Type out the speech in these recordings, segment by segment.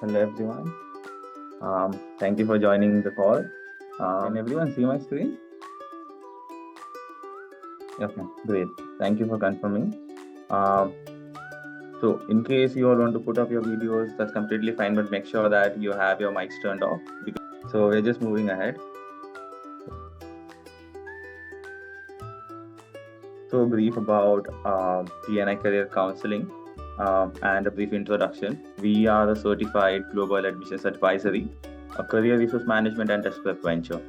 Hello everyone. Thank you for joining the call. Can everyone see my screen? Okay, great. Thank you for confirming. So in case you all want to put up your videos, that's completely fine, but make sure that you have your mics turned off. So we're just moving ahead. So brief about TNI Career Counseling and a brief introduction. We are a certified global admissions advisory, a career resource management and test prep venture.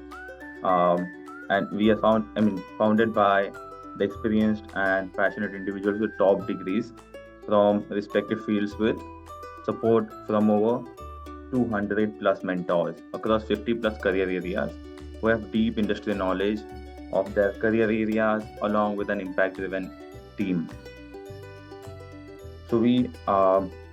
And we are founded by the experienced and passionate individuals with top degrees from respective fields with support from over 200 plus mentors across 50 plus career areas who have deep industry knowledge of their career areas along with an impact driven team. So we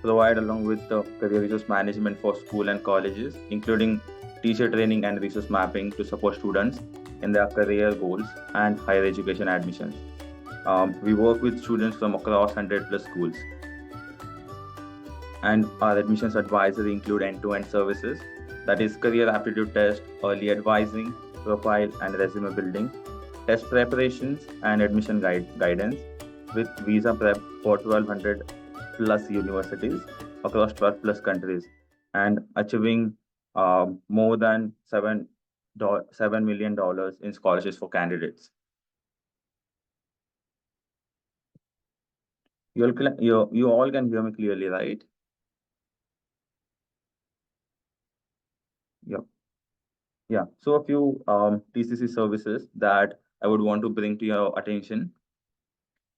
provide along with the career resource management for school and colleges, including teacher training and resource mapping to support students in their career goals and higher education admissions. We work with students from across 100 plus schools. And our admissions advisory include end-to-end services, that is career aptitude test, early advising, profile and resume building, test preparations and admission guidance with visa prep for 1200 plus universities across 12 plus countries and achieving more than $7 million in scholarships for candidates. You all can hear me clearly, right? Yep. Yeah. So a few TCC services that I would want to bring to your attention.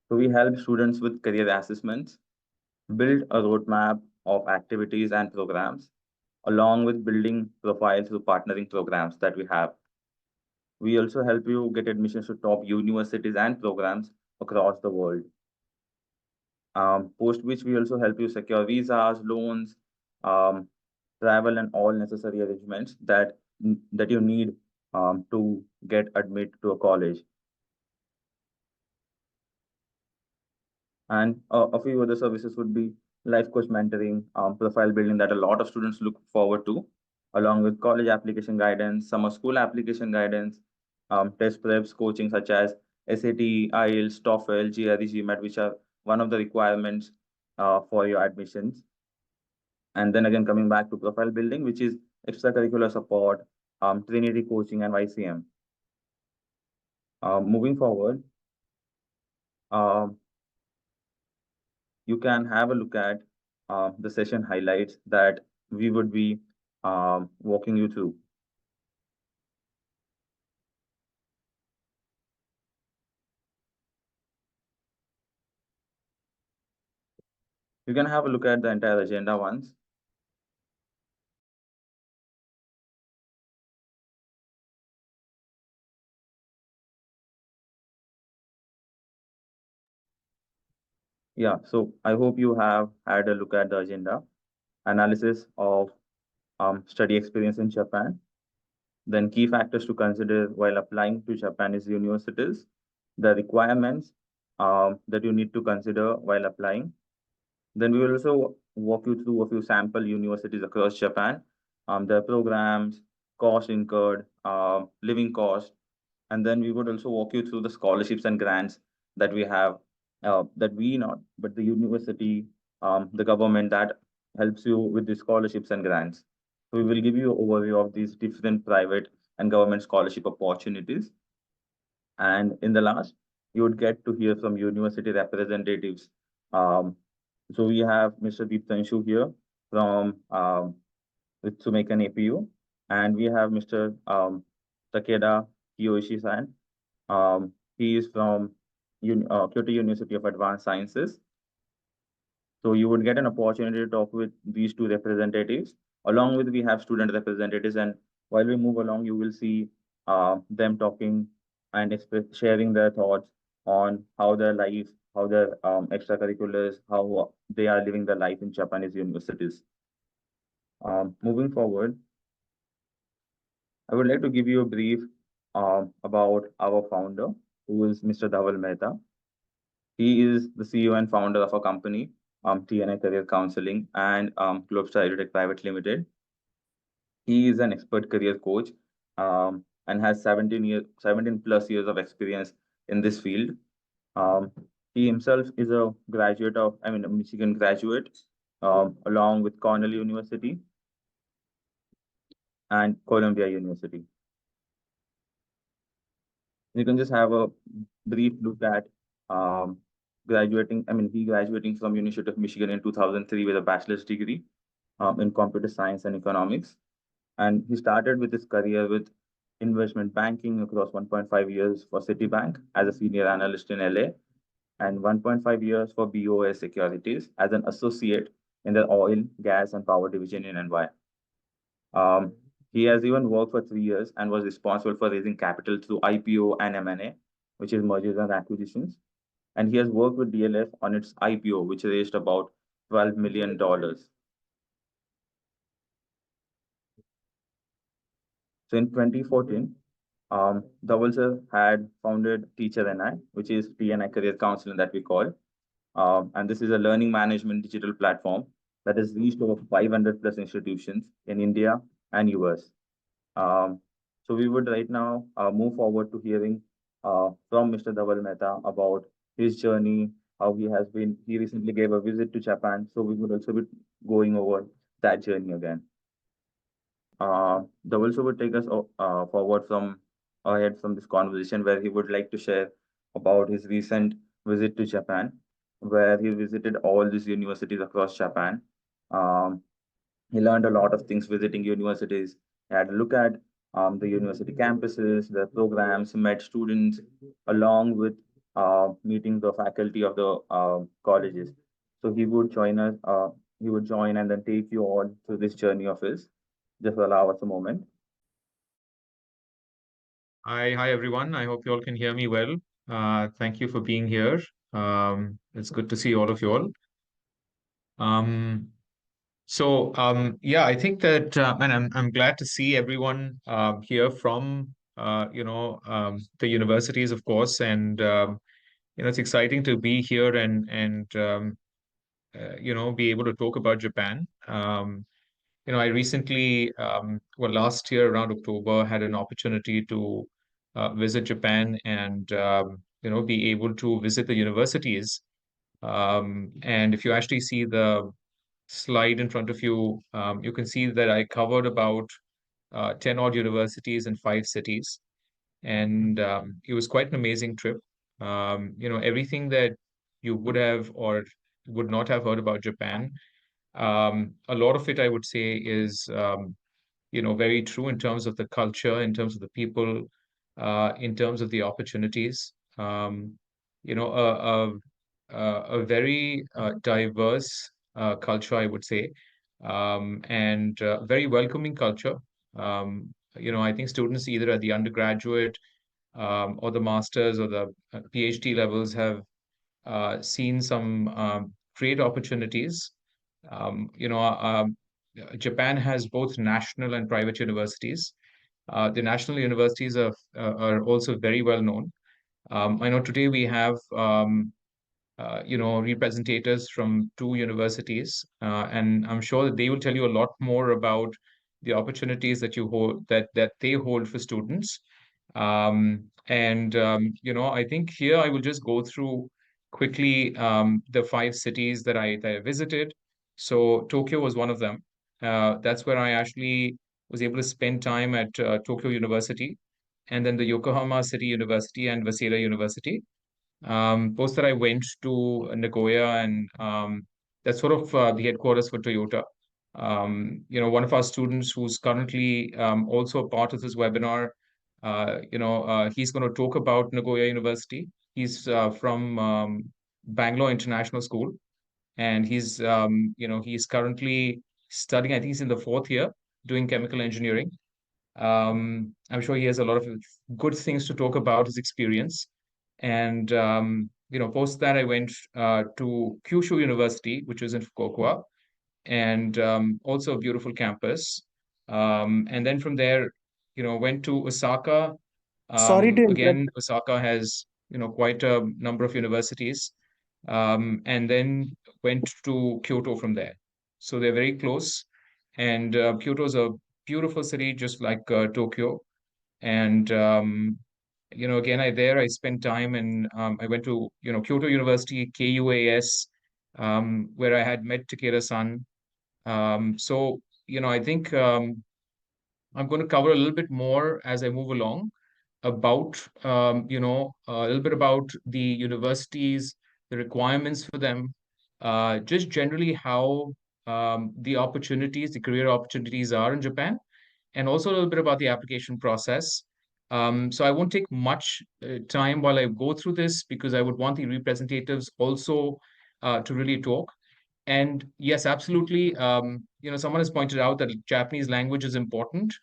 So we help students with career assessments, build a roadmap of activities and programs, along with building profiles through partnering programs that we have. We also help you get admissions to top universities and programs across the world. Post which we also help you secure visas, loans, travel, and all necessary arrangements that you need to get admitted to a college. And a few other services would be life coach mentoring, profile building that a lot of students look forward to, along with college application guidance, summer school application guidance, test preps, coaching such as SAT, IELTS, TOEFL, GRE, GMAT, which are one of the requirements for your admissions. And then again, coming back to profile building, which is extracurricular support, Trinity coaching, and YCM. Moving forward, you can have a look at the session highlights that we would be walking you through. You can have a look at the entire agenda once. Yeah, so I hope you have had a look at the agenda. Analysis of study experience in Japan. Then key factors to consider while applying to Japanese universities. The requirements that you need to consider while applying. Then we will also walk you through a few sample universities across Japan, their programs, cost incurred, living cost, and then we would also walk you through the scholarships and grants that we have, that we not, but the university, the government that helps you with the scholarships and grants. So we will give you an overview of these different private and government scholarship opportunities. And in the last, you would get to hear from university representatives. So we have Mr. Deeptanshu here from with Sumekan APU, and we have Mr. Takeda Kiyoshi-san. He is from Kyoto University of Advanced Sciences. So you would get an opportunity to talk with these two representatives. Along with we have student representatives, and while we move along, you will see them talking and sharing their thoughts on how their life, how their extracurriculars, how they are living their life in Japanese universities. Moving forward, I would like to give you a brief about our founder, who is Mr. Dhaval Mehta. He is the CEO and founder of our company, TNI Career Counseling, and Globestar Edutech Private Limited. He is an expert career coach and has 17 plus years of experience in this field. Um, he himself is a graduate of, I mean, a Michigan graduate, along with Cornell University and Columbia University. You can just have a brief look at graduating. I mean, he graduating from University of Michigan in 2003 with a bachelor's degree in computer science and economics. And he started with his career with investment banking across 1.5 years for Citibank as a senior analyst in LA and 1.5 years for BOS Securities as an associate in the oil, gas, and power division in NY. He has even worked for 3 years and was responsible for raising capital through IPO and M&A, which is mergers and acquisitions. And he has worked with DLF on its IPO, which raised about $12 million. So in 2014, Dhaval sir had founded Teacher NI, which is TNI Career Counseling that we call. And this is a learning management digital platform that has reached over 500 plus institutions in India and US. So we would right now move forward to hearing from Mr. Dhaval Mehta about his journey, how he recently gave a visit to Japan. So we would also be going over that journey again. Dhaval sir would take us forward from ahead from this conversation where he would like to share about his recent visit to Japan, where he visited all these universities across Japan. Um, he learned a lot of things visiting universities. He had a look at the university campuses, the programs, met students, along with meeting the faculty of the colleges. So he would join us. He would join and then take you all through this journey of his. Just allow us a moment. Hi everyone. I hope you all can hear me well. Thank you for being here. It's good to see all of you all. Yeah, I think that, and I'm glad to see everyone here from the universities, of course, and it's exciting to be here and be able to talk about Japan. I recently, last year around October, had an opportunity to visit Japan and be able to visit the universities. And if you actually see the slide in front of you, you can see that I covered about 10 odd universities in 5 cities. And it was quite an amazing trip. Everything that you would have or would not have heard about Japan, a lot of it, I would say, is very true in terms of the culture, in terms of the people, in terms of the opportunities. You know, a, a very diverse culture, I would say, and very welcoming culture. I think students either at the undergraduate or the master's or the PhD levels have seen some great opportunities. Um, you know, um, Japan has both national and private universities. The national universities are also very well known. I know today we have representatives from 2 universities, and I'm sure that they will tell you a lot more about the opportunities that you hold that they hold for students. I think here I will just go through quickly the 5 cities that I visited. So Tokyo was one of them. That's where I actually was able to spend time at Tokyo University, and then the Yokohama City University and Waseda University. Post that I went to Nagoya, and that's sort of the headquarters for Toyota. One of our students who's currently also a part of this webinar, he's going to talk about Nagoya University. He's from Bangalore International School, and he's currently studying. I think he's in the 4th year doing chemical engineering. I'm sure he has a lot of good things to talk about his experience. And post that I went to Kyushu University, which was in Fukuoka, and also a beautiful campus. And then from there, went to Osaka. Sorry to interrupt. Again, Osaka has quite a number of universities. and then went to Kyoto from there. So they're very close. And Kyoto is a beautiful city, just like Tokyo. And again, I spent time and I went to Kyoto University, KUAS, where I had met Takeda-san. I think I'm going to cover a little bit more as I move along about a little bit about the universities, the requirements for them, just generally how the career opportunities are in Japan, and also a little bit about the application process. So I won't take much time while I go through this because I would want the representatives also to really talk. And yes, absolutely. Someone has pointed out that Japanese language is important.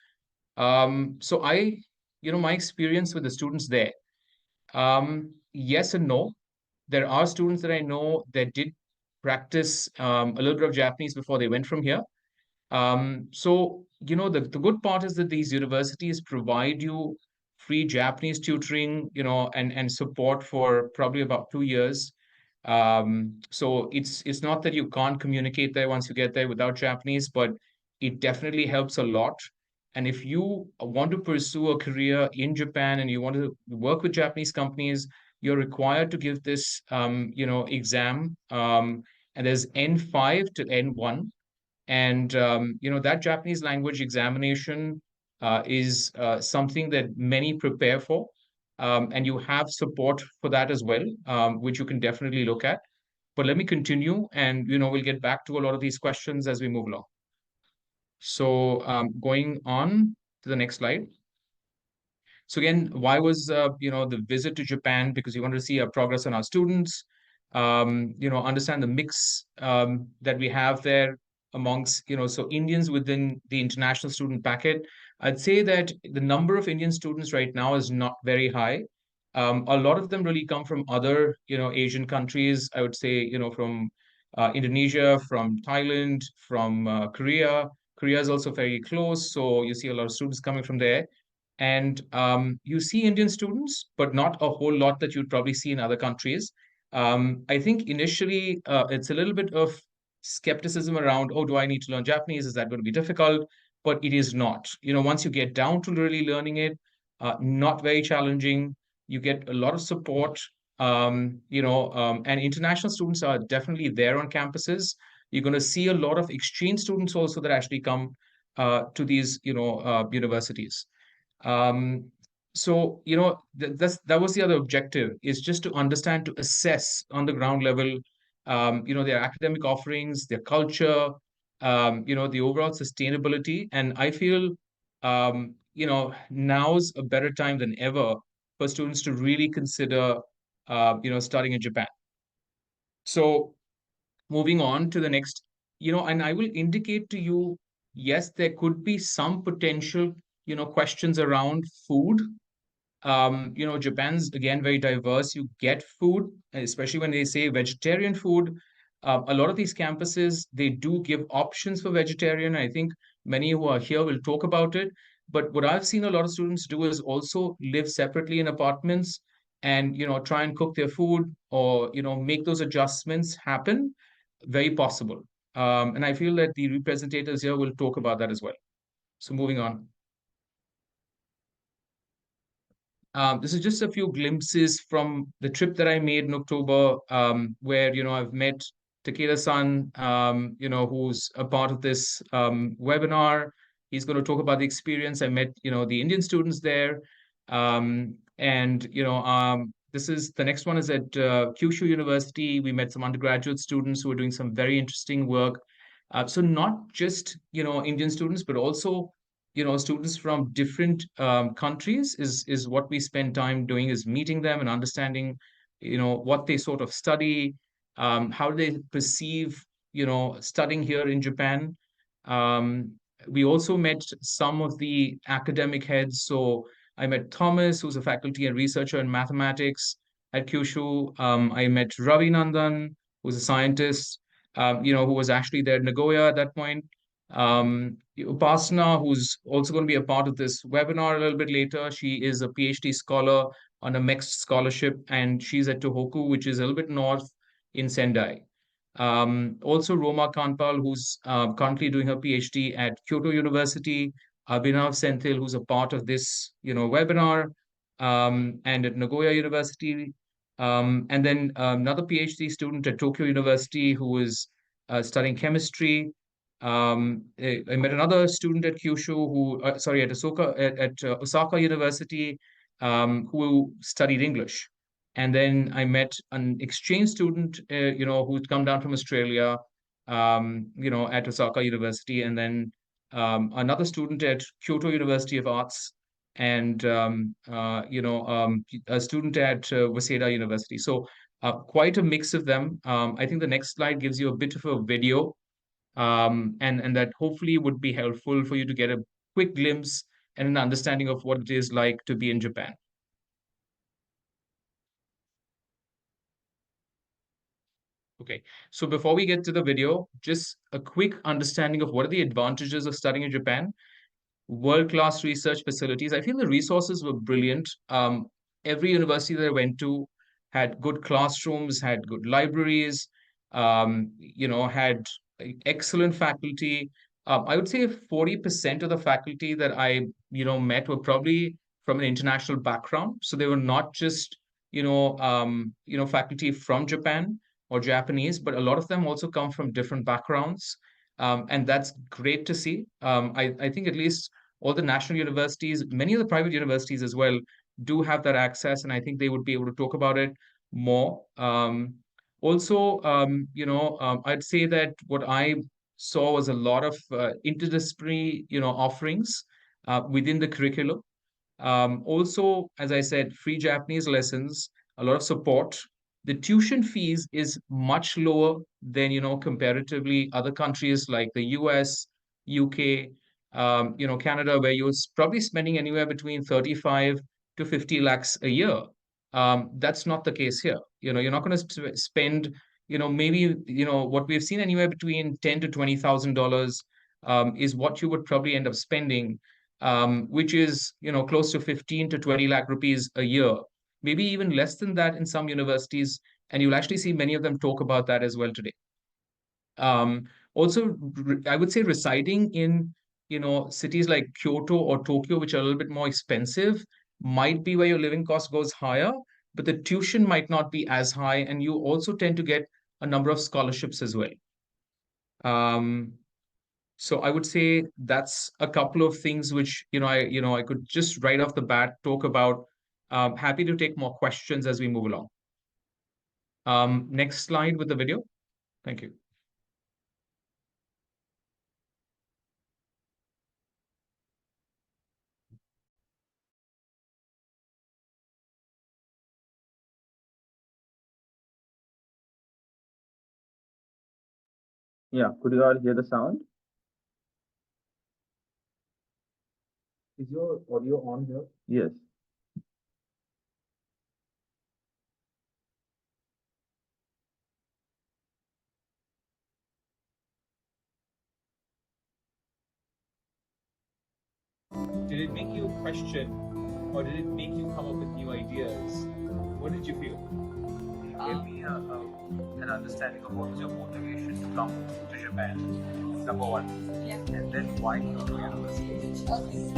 My experience with the students there, yes and no. There are students that I know that did practice a little bit of Japanese before they went from here. The good part is that these universities provide you free Japanese tutoring, and support for probably about 2 years. So it's not that you can't communicate there once you get there without Japanese, but it definitely helps a lot. And if you want to pursue a career in Japan and you want to work with Japanese companies, you're required to give this, exam. And there's N5 to N1, and that Japanese language examination is something that many prepare for, and you have support for that as well, which you can definitely look at. But let me continue, and we'll get back to a lot of these questions as we move along. So going on to the next slide. So again, why was the visit to Japan? Because we wanted to see our progress on our students, understand the mix that we have there amongst so Indians within the international student packet. I'd say that the number of Indian students right now is not very high. A lot of them really come from other Asian countries. I would say from Indonesia, from Thailand, from Korea. Korea is also very close, so you see a lot of students coming from there. And you see Indian students, but not a whole lot that you'd probably see in other countries. I think initially it's a little bit of skepticism around, oh, do I need to learn Japanese? Is that going to be difficult? But it is not. Once you get down to really learning it, not very challenging. You get a lot of support, and international students are definitely there on campuses. You're going to see a lot of exchange students also that actually come to these, universities. Um, that was the other objective, is just to understand, to assess on the ground level, their academic offerings, their culture, the overall sustainability. And I feel, now's a better time than ever for students to really consider, studying in Japan. So moving on to the next, and I will indicate to you, yes, there could be some potential, questions around food. Japan's again very diverse. You get food, especially when they say vegetarian food. A lot of these campuses, they do give options for vegetarian. I think many who are here will talk about it. But what I've seen a lot of students do is also live separately in apartments and try and cook their food, or make those adjustments happen. Very possible. And I feel that the representatives here will talk about that as well. So moving on. This is just a few glimpses from the trip that I made in October, where I've met Takeda-san, who's a part of this webinar. He's going to talk about the experience. I met the Indian students there, and this is the next one is at Kyushu University. We met some undergraduate students who are doing some very interesting work. So not just Indian students, but also students from different countries is what we spend time doing, is meeting them and understanding what they sort of study, how they perceive studying here in Japan. um, we also met some of the academic heads. So I met Thomas, who's a faculty and researcher in mathematics at Kyushu. I met Ravi Nandan, who's a scientist, who was actually there in Nagoya at that point. Upasana, who's also going to be a part of this webinar a little bit later. She is a PhD scholar on a mixed scholarship, and she's at Tohoku, which is a little bit north in Sendai. Also, Roma Kanpal, who's currently doing her PhD at Kyoto University, Abhinav Senthil, who's a part of this, webinar, and at Nagoya University, and then another PhD student at Tokyo University who is studying chemistry. I met another student at Kyushu at Osaka University, who studied English. And then I met an exchange student, who'd come down from Australia, at Osaka University, and then another student at Kyoto University of Arts, and a student at Waseda University. So quite a mix of them. I think the next slide gives you a bit of a video, and that hopefully would be helpful for you to get a quick glimpse and an understanding of what it is like to be in Japan. Okay, so before we get to the video, just a quick understanding of what are the advantages of studying in Japan. World-class research facilities. I feel the resources were brilliant. Every university that I went to had good classrooms, had good libraries, had excellent faculty. I would say 40% of the faculty that I, met were probably from an international background. So they were not just, faculty from Japan or Japanese, but a lot of them also come from different backgrounds. And that's great to see. I think at least all the national universities, many of the private universities as well, do have that access, and I think they would be able to talk about it more. Also, I'd say that what I saw was a lot of interdisciplinary, offerings within the curriculum. Also, as I said, free Japanese lessons, a lot of support. The tuition fees is much lower than, comparatively other countries like the US, UK, Canada, where you're probably spending anywhere between 35 to 50 lakhs a year. That's not the case here. You're not going to spend, maybe, what we've seen anywhere between 10 to $20,000 is what you would probably end up spending, which is, close to 15 to 20 lakh rupees a year, maybe even less than that in some universities. And you'll actually see many of them talk about that as well today. Also, I would say residing in, cities like Kyoto or Tokyo, which are a little bit more expensive, might be where your living cost goes higher, but the tuition might not be as high. And you also tend to get a number of scholarships as well. So I would say that's a couple of things which, I could just right off the bat talk about. Happy to take more questions as we move along. Next slide with the video. Thank you. Yeah, could you all hear the sound? Is your audio on here? Yes. Did it make you question, or did it make you come up with new ideas? What did you feel? Give me an understanding of what was your motivation to come to Japan, number one. Yeah. And then why Kyoto University? Okay.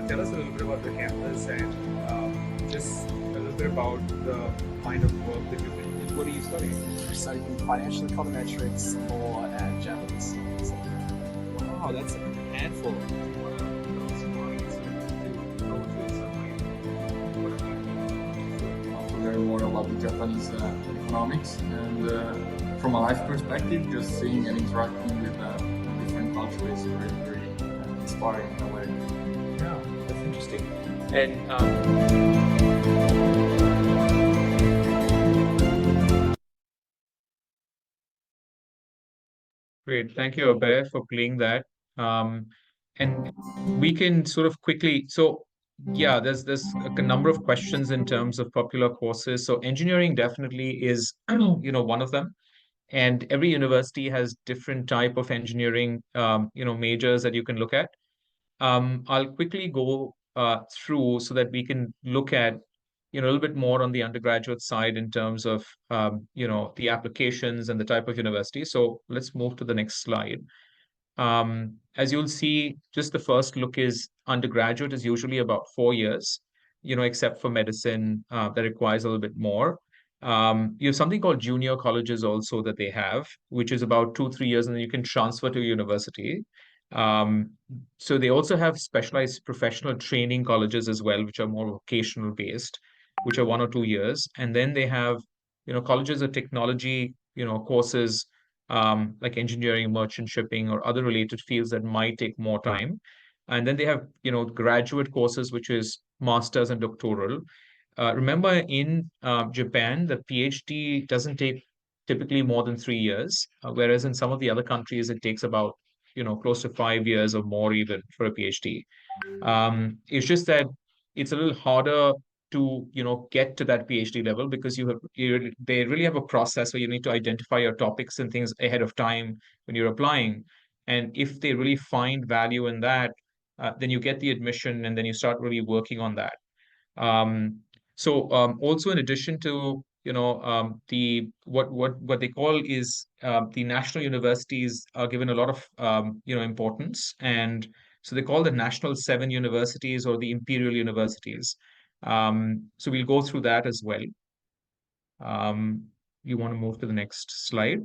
Tell us a little bit about the campus and just a little bit about the kind of work that you're doing. What are you studying? Studying financial econometrics, law, and Japanese. So, Wow, that's a handful. To learn more about the Japanese economics, and from a life perspective, just seeing and interacting with different cultures is very, very inspiring in a way. Yeah, that's interesting. And great, thank you, Abhay, for playing that. And we can sort of quickly. So Yeah, there's a number of questions in terms of popular courses. So engineering definitely is, one of them. And every university has different type of engineering, majors that you can look at. I'll quickly go through so that we can look at, a little bit more on the undergraduate side in terms of, the applications and the type of university. So let's move to the next slide. As you'll see, just the first look is undergraduate is usually about 4 years, except for medicine, that requires a little bit more. You have something called junior colleges also that they have, which is about 2, 3 years, and then you can transfer to university. Um, so they also have specialized professional training colleges as well, which are more vocational based, which are 1 or 2 years. And then they have, colleges of technology, courses like engineering, merchant shipping, or other related fields that might take more time. And then they have, graduate courses, which is master's and doctoral. Remember, in Japan, the PhD doesn't take typically more than 3 years, whereas in some of the other countries, it takes about, close to 5 years or more even for a PhD. It's just that it's a little harder to, get to that PhD level because they really have a process where you need to identify your topics and things ahead of time when you're applying. And if they really find value in that, then you get the admission and then you start really working on that. Also in addition to the what they call is the national universities are given a lot of importance, and so they call the national seven universities or the imperial universities. So we'll go through that as well. You want to move to the next slide?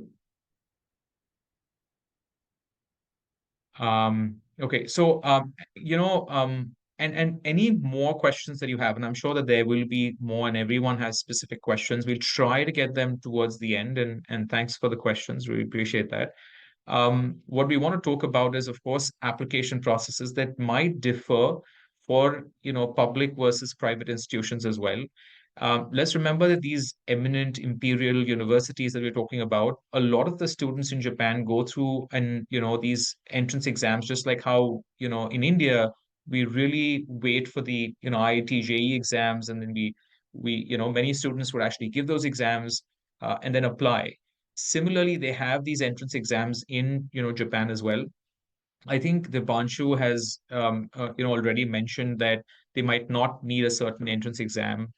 Okay, so and any more questions that you have, and I'm sure that there will be more, and everyone has specific questions. We'll try to get them towards the end, and thanks for the questions. Really appreciate that. What we want to talk about is, of course, application processes that might differ for public versus private institutions as well. Let's remember that these eminent imperial universities that we're talking about, a lot of the students in Japan go through these entrance exams, just like how in India we really wait for the IIT JEE exams, and then we many students would actually give those exams and then apply. Similarly, they have these entrance exams in Japan as well. I think the Banshu has already mentioned that they might not need a certain entrance exam.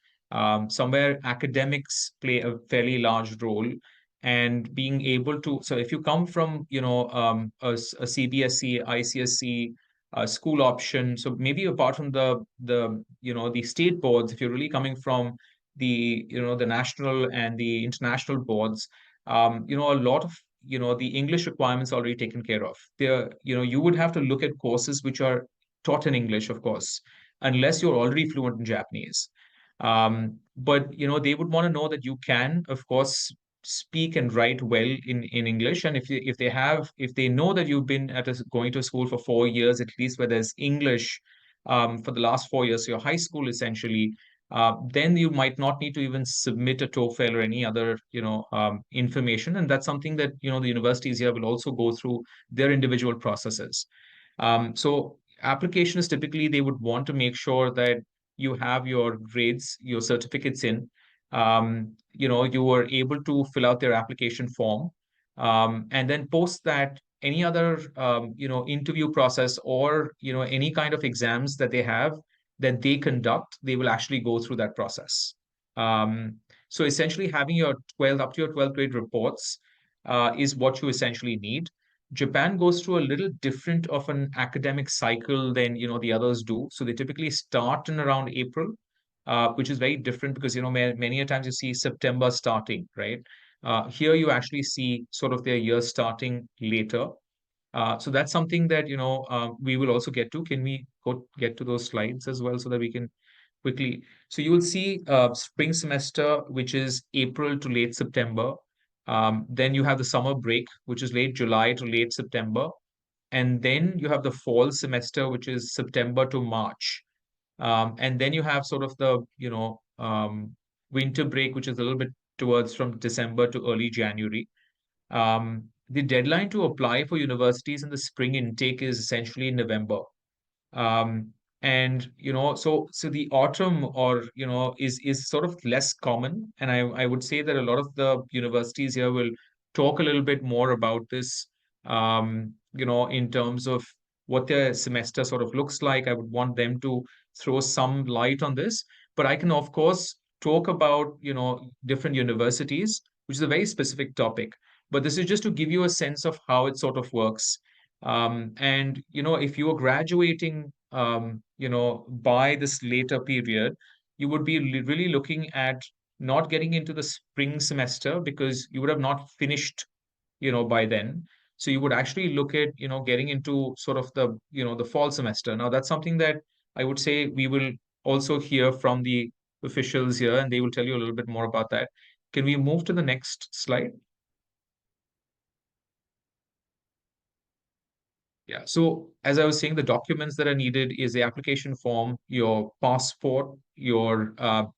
Somewhere academics play a fairly large role, and being able to, so if you come from a CBSE, ICSE school option, so maybe apart from the state boards, if you're really coming from the national and the international boards, a lot of the English requirements already taken care of. There, you would have to look at courses which are taught in English, of course, unless you're already fluent in Japanese. But they would want to know that you can, of course, speak and write well in English. And if they know that you've been going to school for 4 years at least, where there's English for the last 4 years, so your high school essentially, then you might not need to even submit a TOEFL or any other, information. And that's something that, the universities here will also go through their individual processes. So applications, typically, they would want to make sure that you have your grades, your certificates in, you were able to fill out their application form. And then post that, any other, interview process or, any kind of exams that they have, that they conduct, they will actually go through that process. So essentially having your 12th up to your 12th grade reports is what you essentially need. Japan goes through a little different of an academic cycle than the others do. So they typically start in around April, which is very different because many a times you see September starting, right? Here you actually see sort of their year starting later. So that's something that we will also get to. Can we get to those slides as well so that we can quickly? So you will see spring semester, which is April to late September. Then you have the summer break, which is late July to late September. And then you have the fall semester, which is September to March. And then you have sort of the winter break, which is a little bit towards from December to early January. The deadline to apply for universities in the spring intake is essentially in November. And And so the autumn, or is sort of less common. And I would say that a lot of the universities here will talk a little bit more about this, in terms of what their semester sort of looks like. I would want them to throw some light on this. But I can, of course, talk about, different universities, which is a very specific topic. But this is just to give you a sense of how it sort of works. And if you are graduating, by this later period, you would be really looking at not getting into the spring semester, because you would have not finished, by then. So you would actually look at, getting into sort of the fall semester. Now, that's something that I would say we will also hear from the officials here, and they will tell you a little bit more about that. Can we move to the next slide? Yeah. So as I was saying, the documents that are needed is the application form, your passport, your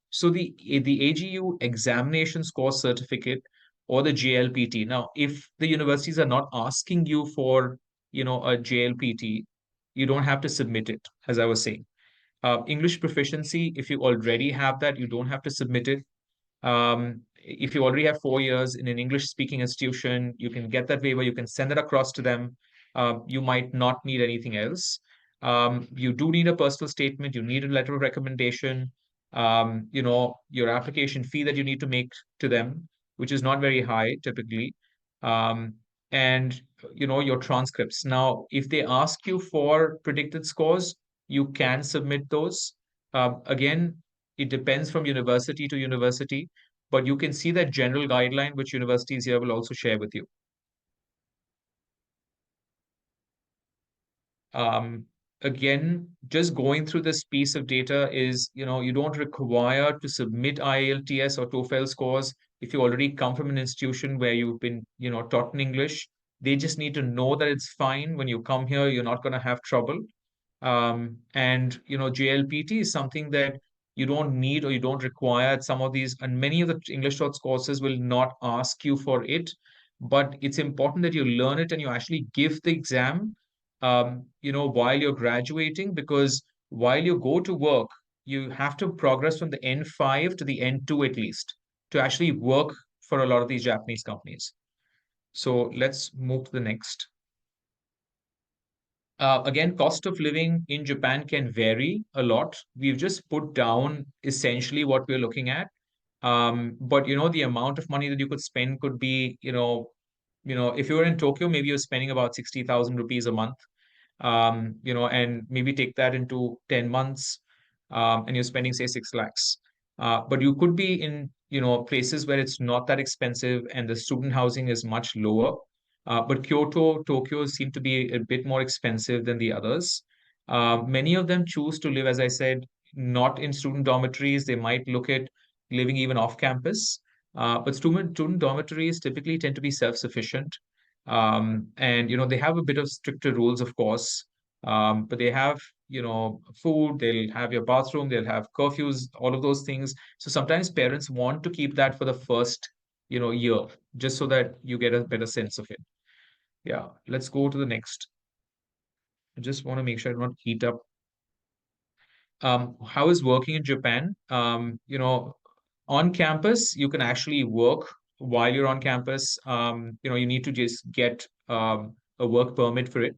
so the AGU examination score certificate, or the JLPT. Now, if the universities are not asking you for, a JLPT, you don't have to submit it, as I was saying. English proficiency, if you already have that, you don't have to submit it. If you already have 4 years in an English speaking institution, you can get that waiver, you can send it across to them. You might not need anything else. You do need a personal statement, you need a letter of recommendation, your application fee that you need to make to them, which is not very high typically. Um, and your transcripts. Now, if they ask you for predicted scores, you can submit those. Again, it depends from university to university, but you can see that general guideline, which universities here will also share with you. Um, Again, just going through this piece of data is, you don't require to submit IELTS or TOEFL scores if you already come from an institution where you've been, taught in English. They just need to know that it's fine. When you come here, you're not going to have trouble. And JLPT is something that you don't need or you don't require at some of these, and many of the English Talks courses will not ask you for it, but it's important that you learn it and you actually give the exam, while you're graduating, because while you go to work, you have to progress from the N5 to the N2 at least to actually work for a lot of these Japanese companies. So let's move to the next. Again, cost of living in Japan can vary a lot. We've just put down essentially what we're looking at. But the amount of money that you could spend could be, if you were in Tokyo, maybe you're spending about 60,000 rupees a month. And maybe take that into 10 months, and you're spending, say, 6 lakhs. But you could be in, places where it's not that expensive and the student housing is much lower. But Kyoto, Tokyo seem to be a bit more expensive than the others. Many of them choose to live, as I said, not in student dormitories. They might look at living even off campus. But student dormitories typically tend to be self-sufficient. And they have a bit of stricter rules, of course. But they have, food, they'll have your bathroom, they'll have curfews, all of those things. So sometimes parents want to keep that for the first, year, just so that you get a better sense of it. Yeah, let's go to the next. I just want to make sure I don't heat up. How is working in Japan? On campus, you can actually work while you're on campus. You need to just get a work permit for it.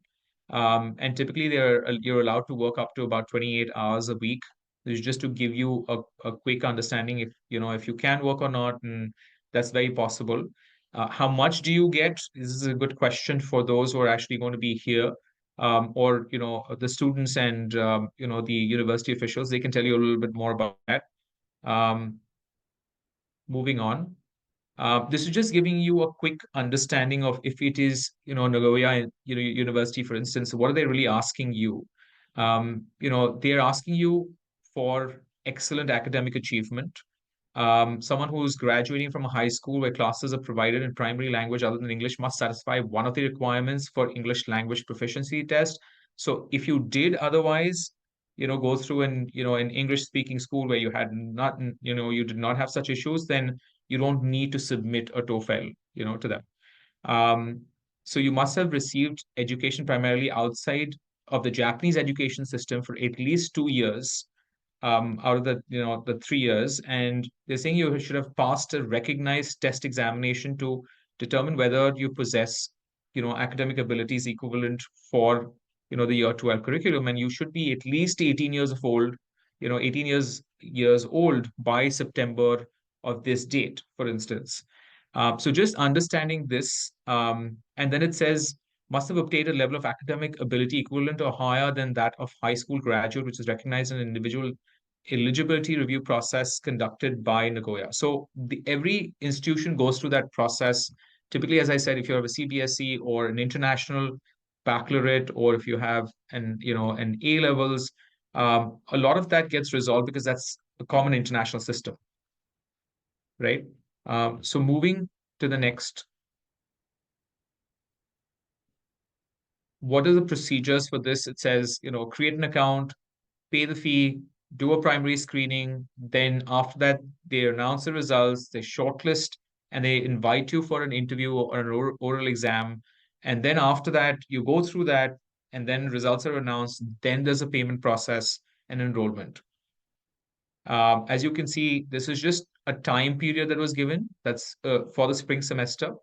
And typically you're allowed to work up to about 28 hours a week. This is just to give you a quick understanding if you can work or not, and that's very possible. How much do you get? This is a good question for those who are actually going to be here. Or the students and the university officials, they can tell you a little bit more about that. Moving on. This is just giving you a quick understanding of if it is, Nagoya, University, for instance, what are they really asking you? They're asking you for excellent academic achievement. Someone who's graduating from a high school where classes are provided in primary language other than English must satisfy one of the requirements for English language proficiency test. So if you did otherwise, go through an English speaking school where you had not, you did not have such issues, then you don't need to submit a TOEFL, to them. So you must have received education primarily outside of the Japanese education system for at least 2 years out of the 3 years, and they're saying you should have passed a recognized test examination to determine whether you possess academic abilities equivalent for the year 12 curriculum, and you should be at least 18 years of old 18 years old by September of this date, for instance. So just understanding this, and then it says must have obtained a level of academic ability equivalent or higher than that of high school graduate, which is recognized in an individual eligibility review process conducted by Nagoya. So every institution goes through that process. Typically, as I said, if you have a CBSE or an international baccalaureate, or if you have an A levels, a lot of that gets resolved because that's a common international system, right? So moving to the next. What are the procedures for this? It says, create an account, pay the fee, do a primary screening. Then after that, they announce the results, they shortlist, and they invite you for an interview or an oral exam. And then after that, you go through that, and then results are announced. Then there's a payment process and enrollment. As you can see, this is just a time period that was given. That's for the spring semester,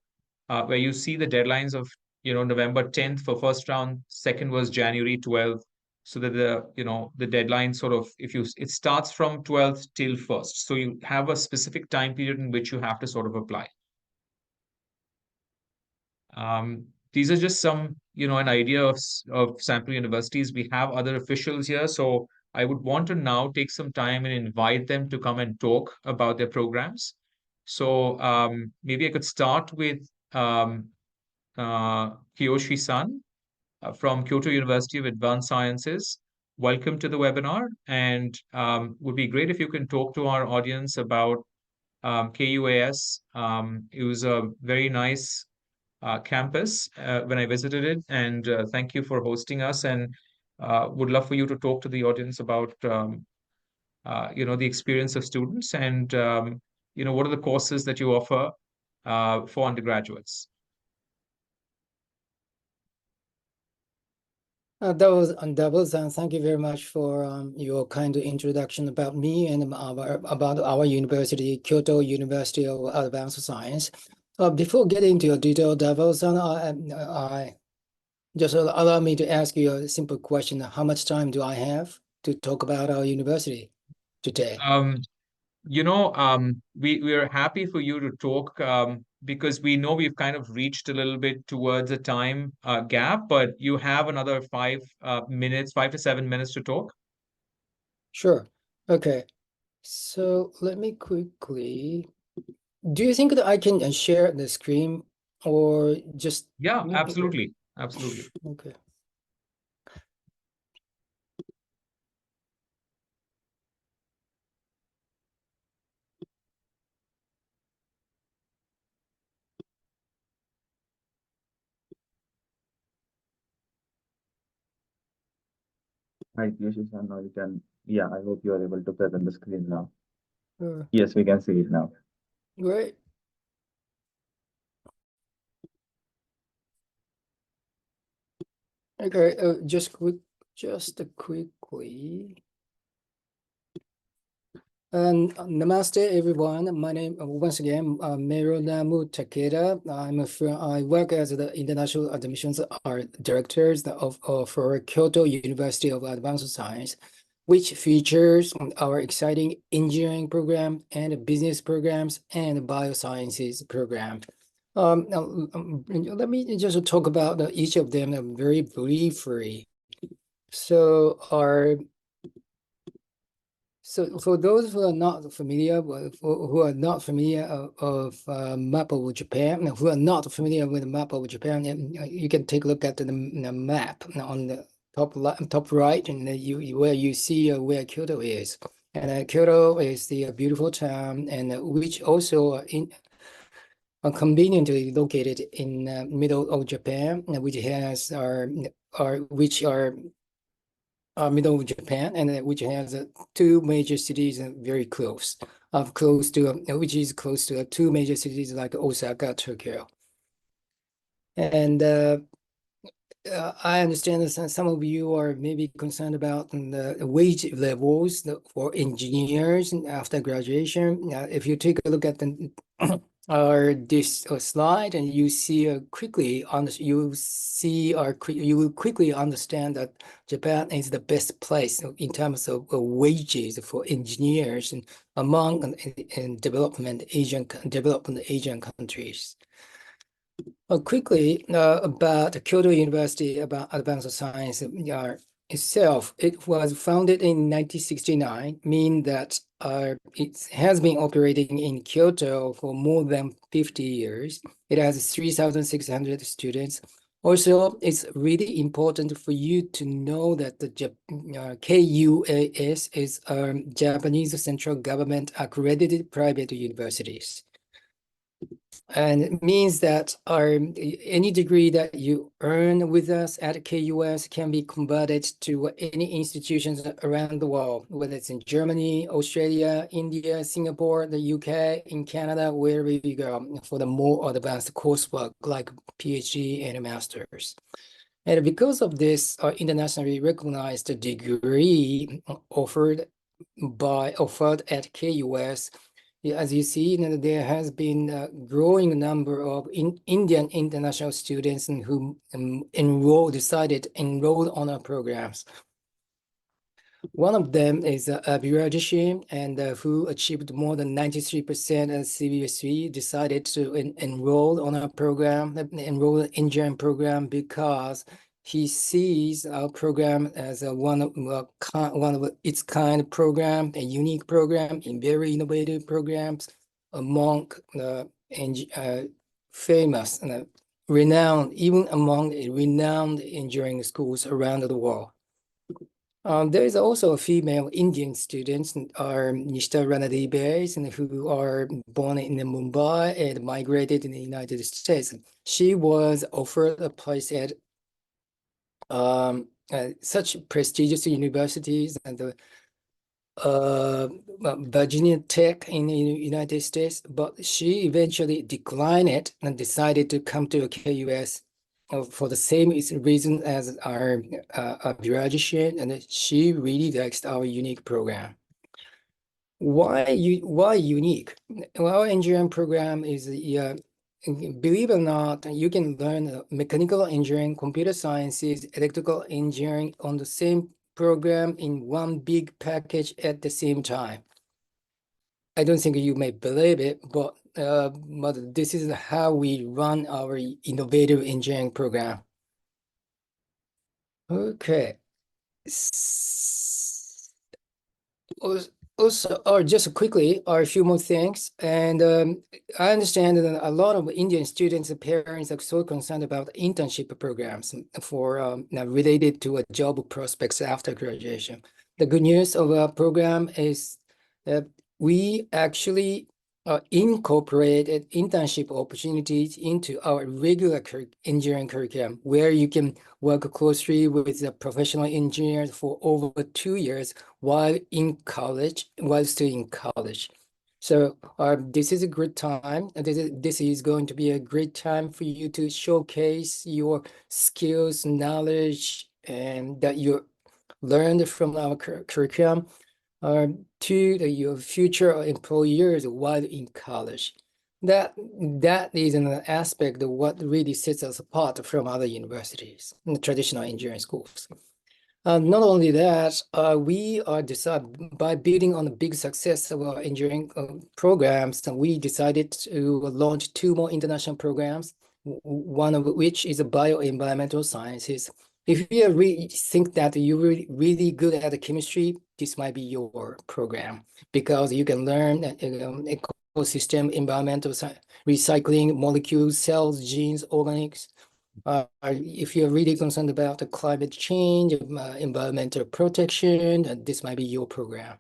where you see the deadlines of November 10th for first round, second was January 12th, so that the deadline sort of it starts from 12th till 1st, so you have a specific time period in which you have to sort of apply. These are just some an idea of sample universities. We have other officials here, so I would want to now take some time and invite them to come and talk about their programs. So maybe I could start with Kiyoshi-san from Kyoto University of Advanced Sciences. Welcome to the webinar, and would be great if you can talk to our audience about KUAS. It was a very nice campus when I visited it, and thank you for hosting us, and would love for you to talk to the audience about the experience of students, and what are the courses that you offer for undergraduates. Thank you very much for your kind introduction about me and about our university, Kyoto University of Advanced Science. Before getting into your detail, I just allow me to ask you a simple question. How much time do I have to talk about our university today? We are happy for you to talk because we know we've kind of reached a little bit towards a time gap, but you have another 5 to 7 minutes to talk. Sure. Okay. So let me quickly. Do you think that I can share the screen or just? Yeah, absolutely. Absolutely. Okay. Hi, Kiyoshi-san. Now you can, I hope you are able to present the screen now. Sure. Yes, we can see it now. Great. Okay, just quickly. Namaste, everyone. My name, once again, Meronamu Takeda. I work as the International Admissions Director for Kyoto University of Advanced Science, which features our exciting engineering program and business programs and biosciences program. Let me just talk about each of them very briefly. So for those who are not familiar of map of Japan, who are not familiar with the map of Japan, you can take a look at the map on the top right, and where you see where Kyoto is. And Kyoto is the beautiful town, and which also conveniently located in the middle of Japan, which has middle of Japan, and which has 2 major cities very close to 2 major cities like Osaka, Tokyo. And I understand that some of you are maybe concerned about the wage levels for engineers after graduation. If you take a look at the this slide, and you see quickly on you will quickly understand that Japan is the best place in terms of wages for engineers and among development Asian countries. Quickly about Kyoto University, about advanced science itself. It was founded in 1969, meaning that it has been operating in Kyoto for more than 50 years. It has 3,600 students. Also, it's really important for you to know that the KUAS is Japanese central government accredited private universities. And it means that any degree that you earn with us at KUS can be converted to any institutions around the world, whether it's in Germany, Australia, India, Singapore, the UK, in Canada, wherever you go, for the more advanced coursework like PhD and master's. And because of this internationally recognized degree offered at KUS, as you see, there has been a growing number of Indian international students who decided to enroll on our programs. One of them is Abhirajishi, and who achieved more than 93% at CBSE, decided to enroll on our program, enroll in engineering program, because he sees our program as one of its kind program, a unique program, and very innovative programs among famous and renowned, even among renowned engineering schools around the world. There is also a female Indian students, are Nishita Ranadibe, and who are born in Mumbai and migrated in the United States. She was offered a place at such prestigious universities and Virginia Tech in the United States, but she eventually declined it and decided to come to KUS for the same reason as our Abhirajishi, and she really likes our unique program. Why unique? Well, our engineering program is believe it or not, you can learn mechanical engineering, computer sciences, electrical engineering on the same program in one big package at the same time. I don't think you may believe it, but this is how we run our innovative engineering program. Okay. Also, or just quickly, a few more things. And I understand that a lot of Indian students and parents are so concerned about internship programs for related to job prospects after graduation. The good news of our program is that we actually incorporated internship opportunities into our regular engineering curriculum, where you can work closely with the professional engineers for over 2 years while still in college. So this is a good time. This is going to be a great time for you to showcase your skills, knowledge, and that you learned from our curriculum to your future employers while in college. That is an aspect of what really sets us apart from other universities and the traditional engineering schools. Not only that, we are by building on the big success of our engineering programs, and we decided to launch 2 more international programs, one of which is bioenvironmental sciences. If you really think that you're really good at the chemistry, this might be your program, because you can learn ecosystem, environmental recycling, molecules, cells, genes, organics. If you're really concerned about the climate change, environmental protection, this might be your program.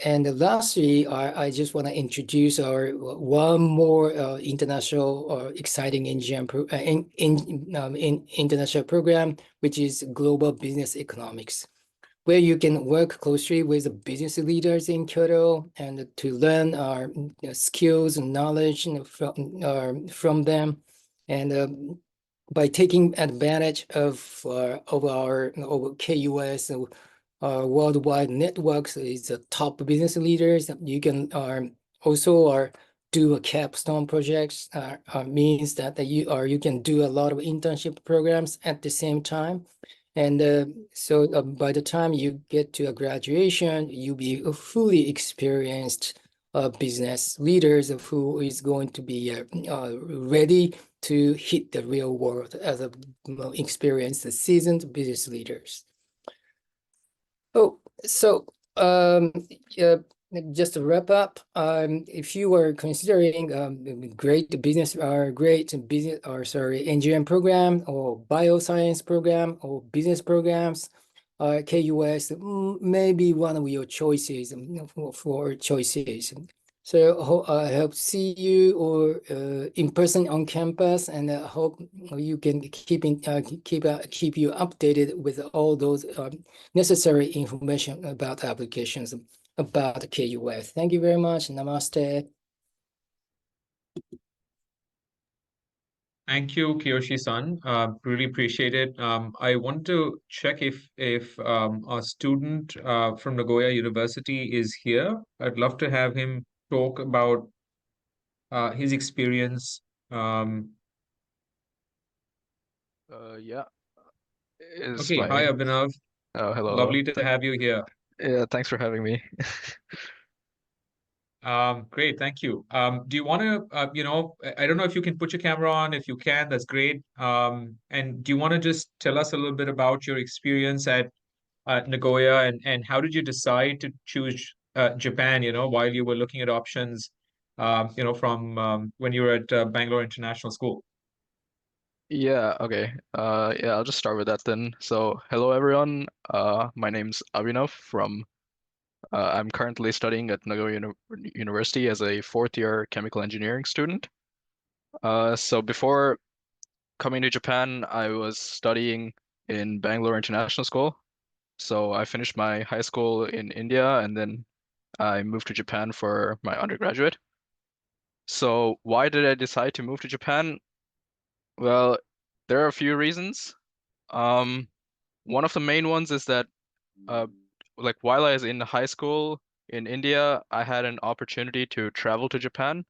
And lastly, I just want to introduce our one more international exciting international program, which is global business economics, where you can work closely with the business leaders in Kyoto and to learn our skills and knowledge from them. And by taking advantage of our KUS worldwide networks is the top business leaders. You can also do a capstone projects means that you can do a lot of internship programs at the same time. And so by the time you get to a graduation, you'll be a fully experienced business leaders who is going to be ready to hit the real world as a experienced, seasoned business leaders. Oh, so yeah, just to wrap up, if you were considering great business engineering program or bioscience program or business programs, KUS may be one of your choices for choices. So I hope to see you or in person on campus, and hope you can keep you updated with all those necessary information about applications about KUS. Thank you very much. Namaste. Thank you, Kiyoshi-san. Really appreciate it. I want to check if a student from Nagoya University is here. I'd love to have him talk about his experience. Yeah, is Okay, my hi Abhinav. oh hello. Lovely to have you here. Yeah, thanks for having me. Great, thank you. Do you want to, I don't know if you can put your camera on. If you can, that's great. And do you want to just tell us a little bit about your experience at Nagoya, and how did you decide to choose Japan, while you were looking at options, from when you were at Bangalore International School? Yeah, okay. Yeah, I'll just start with that then. So, hello everyone. My name's Abhinav from I'm currently studying at Nagoya University as a fourth year chemical engineering student. So before coming to Japan, I was studying in Bangalore International School. So I finished my high school in India and then I moved to Japan for my undergraduate. So why did I decide to move to Japan? Well, there are a few reasons. One of the main ones is that uh, like while I was in high school in India, I had an opportunity to travel to Japan.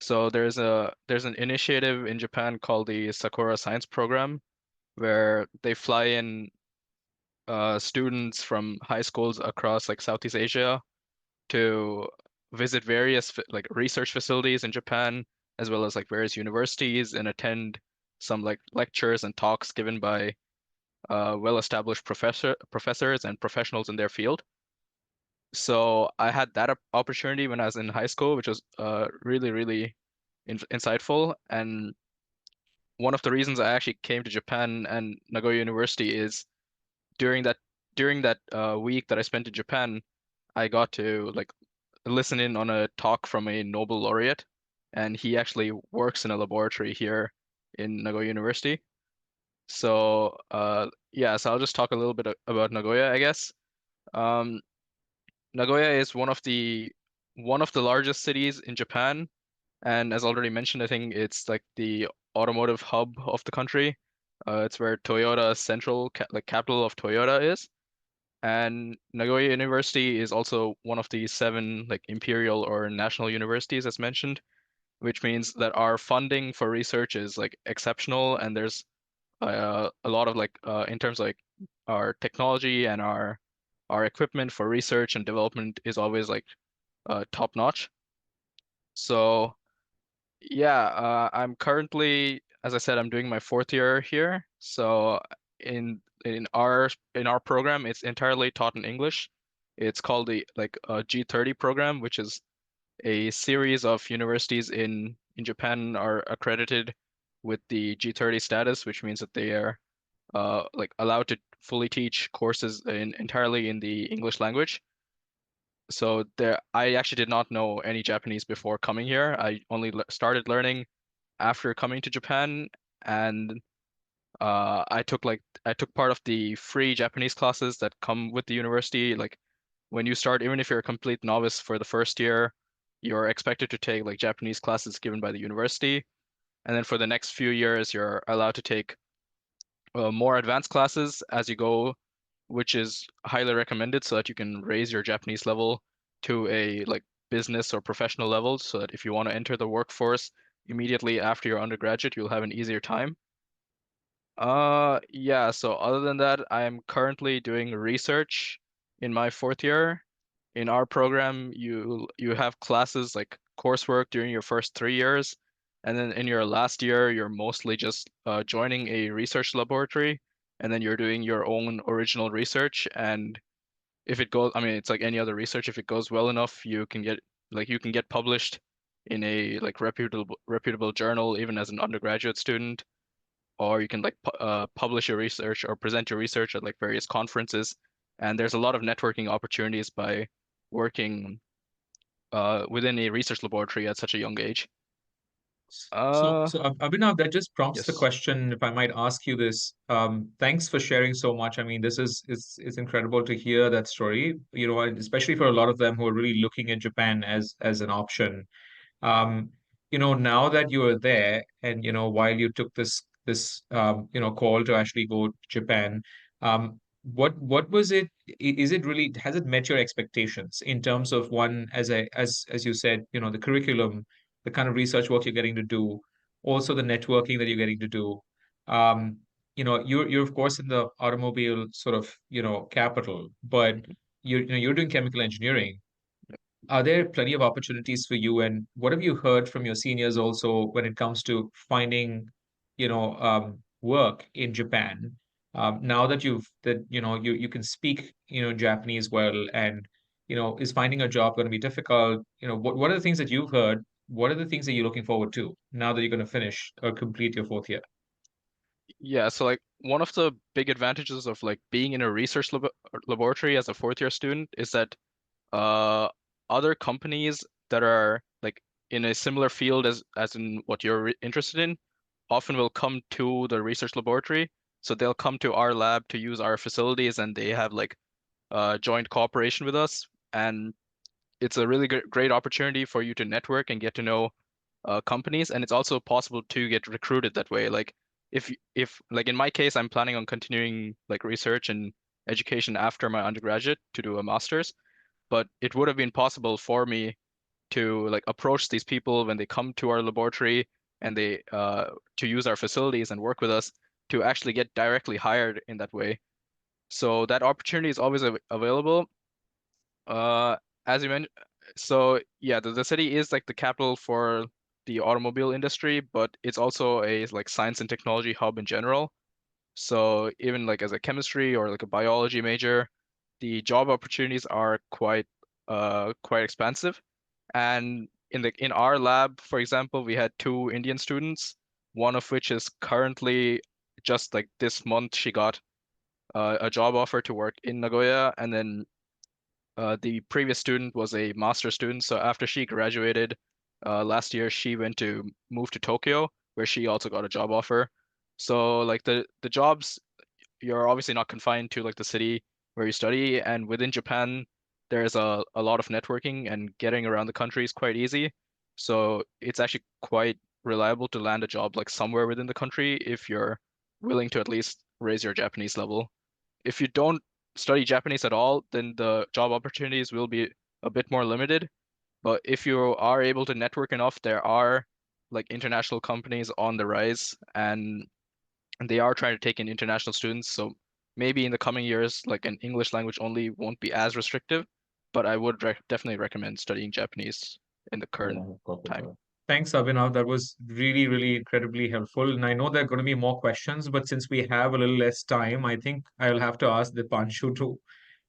So there's an initiative in Japan called the Sakura Science Program, where they fly in students from high schools across like Southeast Asia to visit various like research facilities in Japan, as well as like various universities and attend some like lectures and talks given by well-established professors and professionals in their field. So I had that opportunity when I was in high school, which was really, really insightful. And one of the reasons I actually came to Japan and Nagoya University is during that week that I spent in Japan, I got to like listen in on a talk from a Nobel laureate, and he actually works in a laboratory here in Nagoya University. So yeah, so I'll just talk a little bit about Nagoya, I guess. Um, Nagoya is one of the largest cities in Japan, and as already mentioned, I think it's like the automotive hub of the country. It's where Toyota's central like capital of Toyota is. And Nagoya University is also one of the seven like imperial or national universities as mentioned, which means that our funding for research is like exceptional, and there's a lot of like in terms of like our technology and our equipment for research and development is always like top notch. So yeah, I'm currently, as I said, I'm doing my fourth year here. So in our program, it's entirely taught in English. It's called the like G30 program, which is a series of universities in Japan are accredited with the G30 status, which means that they are like allowed to fully teach courses entirely in the English language. So I actually did not know any Japanese before coming here. I only started learning after coming to Japan, and I took part of the free Japanese classes that come with the university. Like when you start, even if you're a complete novice for the first year, you're expected to take like Japanese classes given by the university. And then for the next few years, you're allowed to take more advanced classes as you go, which is highly recommended so that you can raise your Japanese level to a like business or professional level, so that if you want to enter the workforce immediately after your undergraduate, you'll have an easier time. Yeah, so other than that, I'm currently doing research in my fourth year. In our program, you have classes like coursework during your first 3 years, and then in your last year, you're mostly just joining a research laboratory, and then you're doing your own original research. And if it goes, I mean, it's like any other research. If it goes well enough, you can get published in a like reputable journal, even as an undergraduate student, or you can like publish your research or present your research at like various conferences. And there's a lot of networking opportunities by working within a research laboratory at such a young age. Abhinav, that just prompts the Yes. question, if I might ask you this. Thanks for sharing so much. I mean, this is it's incredible to hear that story, you know, and especially for a lot of them who are really looking at Japan as an option. Um, you know, now that you are there, and you know, while you took this you know, call to actually go to Japan, what was it? Is it really, has it met your expectations in terms of, one, as you said, you know, the curriculum, the kind of research work you're getting to do, also the networking that you're getting to do. Um, you know, you're of course in the automobile sort of, you know, capital, but you know, you're doing chemical engineering. Are there plenty of opportunities for you? And what have you heard from your seniors also when it comes to finding, you know, work in Japan? Now that you know, you can speak, you know, Japanese well, and you know, is finding a job going to be difficult? You know, what are the things that you've heard? What are the things that you're looking forward to now that you're going to finish or complete your fourth year? Yeah, so like one of the big advantages of like being in a research laboratory as a fourth year student is that uh other companies that are like in a similar field as in what you're interested in often will come to the research laboratory. So they'll come to our lab to use our facilities, and they have like joint cooperation with us. And it's a really great opportunity for you to network and get to know companies. And it's also possible to get recruited that way. Like if like in my case, I'm planning on continuing like research and education after my undergraduate to do a master's, but it would have been possible for me to like approach these people when they come to our laboratory, and they to use our facilities and work with us, to actually get directly hired in that way. So that opportunity is always available. Uh, as you mentioned, so yeah, the city is like the capital for the automobile industry, but it's also a like science and technology hub in general. So even like as a chemistry or like a biology major, the job opportunities are quite expansive. And in our lab, for example, we had two Indian students, one of which is currently just like this month she got a job offer to work in Nagoya, and then the previous student was a master student. So after she graduated last year, she went to move to Tokyo, where she also got a job offer. So like the jobs, you're obviously not confined to like the city where you study, and within Japan, there's a lot of networking, and getting around the country is quite easy. So it's actually quite reliable to land a job like somewhere within the country if you're willing to at least raise your Japanese level. If you don't study Japanese at all, then the job opportunities will be a bit more limited. But if you are able to network enough, there are like international companies on the rise, and they are trying to take in international students. So maybe in the coming years, like an English language only won't be as restrictive, but I would definitely recommend studying Japanese in the current time. Thanks, Abhinav. That was really, really incredibly helpful. And I know there are going to be more questions, but since we have a little less time, I think I'll have to ask Dipanshu to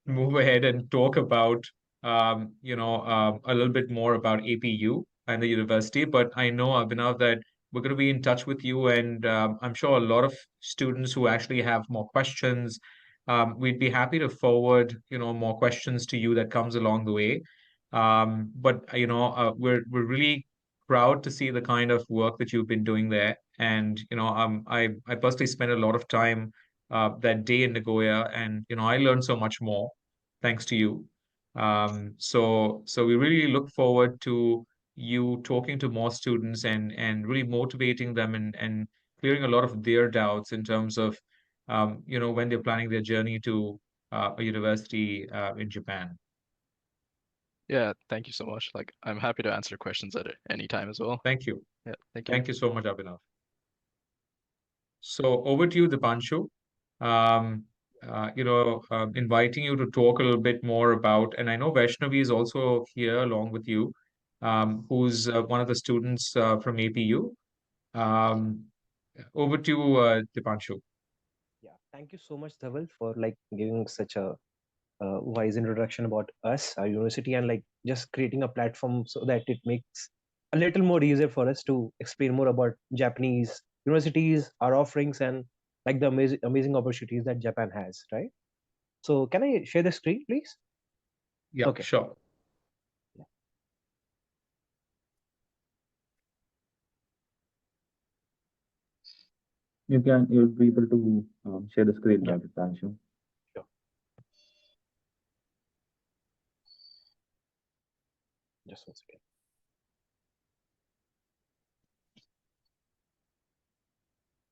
move ahead and talk about, you know, a little bit more about APU and the university. But I know, Abhinav, that we're going to be in touch with you, and I'm sure a lot of students who actually have more questions, we'd be happy to forward, you know, more questions to you that comes along the way. But you know, we're really proud to see the kind of work that you've been doing there, and you know, I personally spent a lot of time that day in Nagoya, and you know, I learned so much more thanks to you. So we really look forward to you talking to more students and really motivating them and clearing a lot of their doubts in terms of when they're planning their journey to a university in Japan. Yeah, thank you so much. Like, I'm happy to answer questions at any time as well. Thank you. Yeah, thank you. Thank you so much, Abhinav. So over to you, Dipanshu. Um, Inviting you to talk a little bit more about, and I know Vaishnavi is also here along with you, who's one of the students from APU. Um, Over to you, Dipanshu. Yeah, thank you so much, Dhaval, for like giving such a wise introduction about us, our university, and like just creating a platform so that it makes a little more easier for us to explain more about Japanese universities, our offerings, and like the amazing opportunities that Japan has, right? So, can I share the screen, please? Yeah, Okay. sure. You'll be able to share the screen, Yeah. right, Dipanshu? Sure. Just 1 second.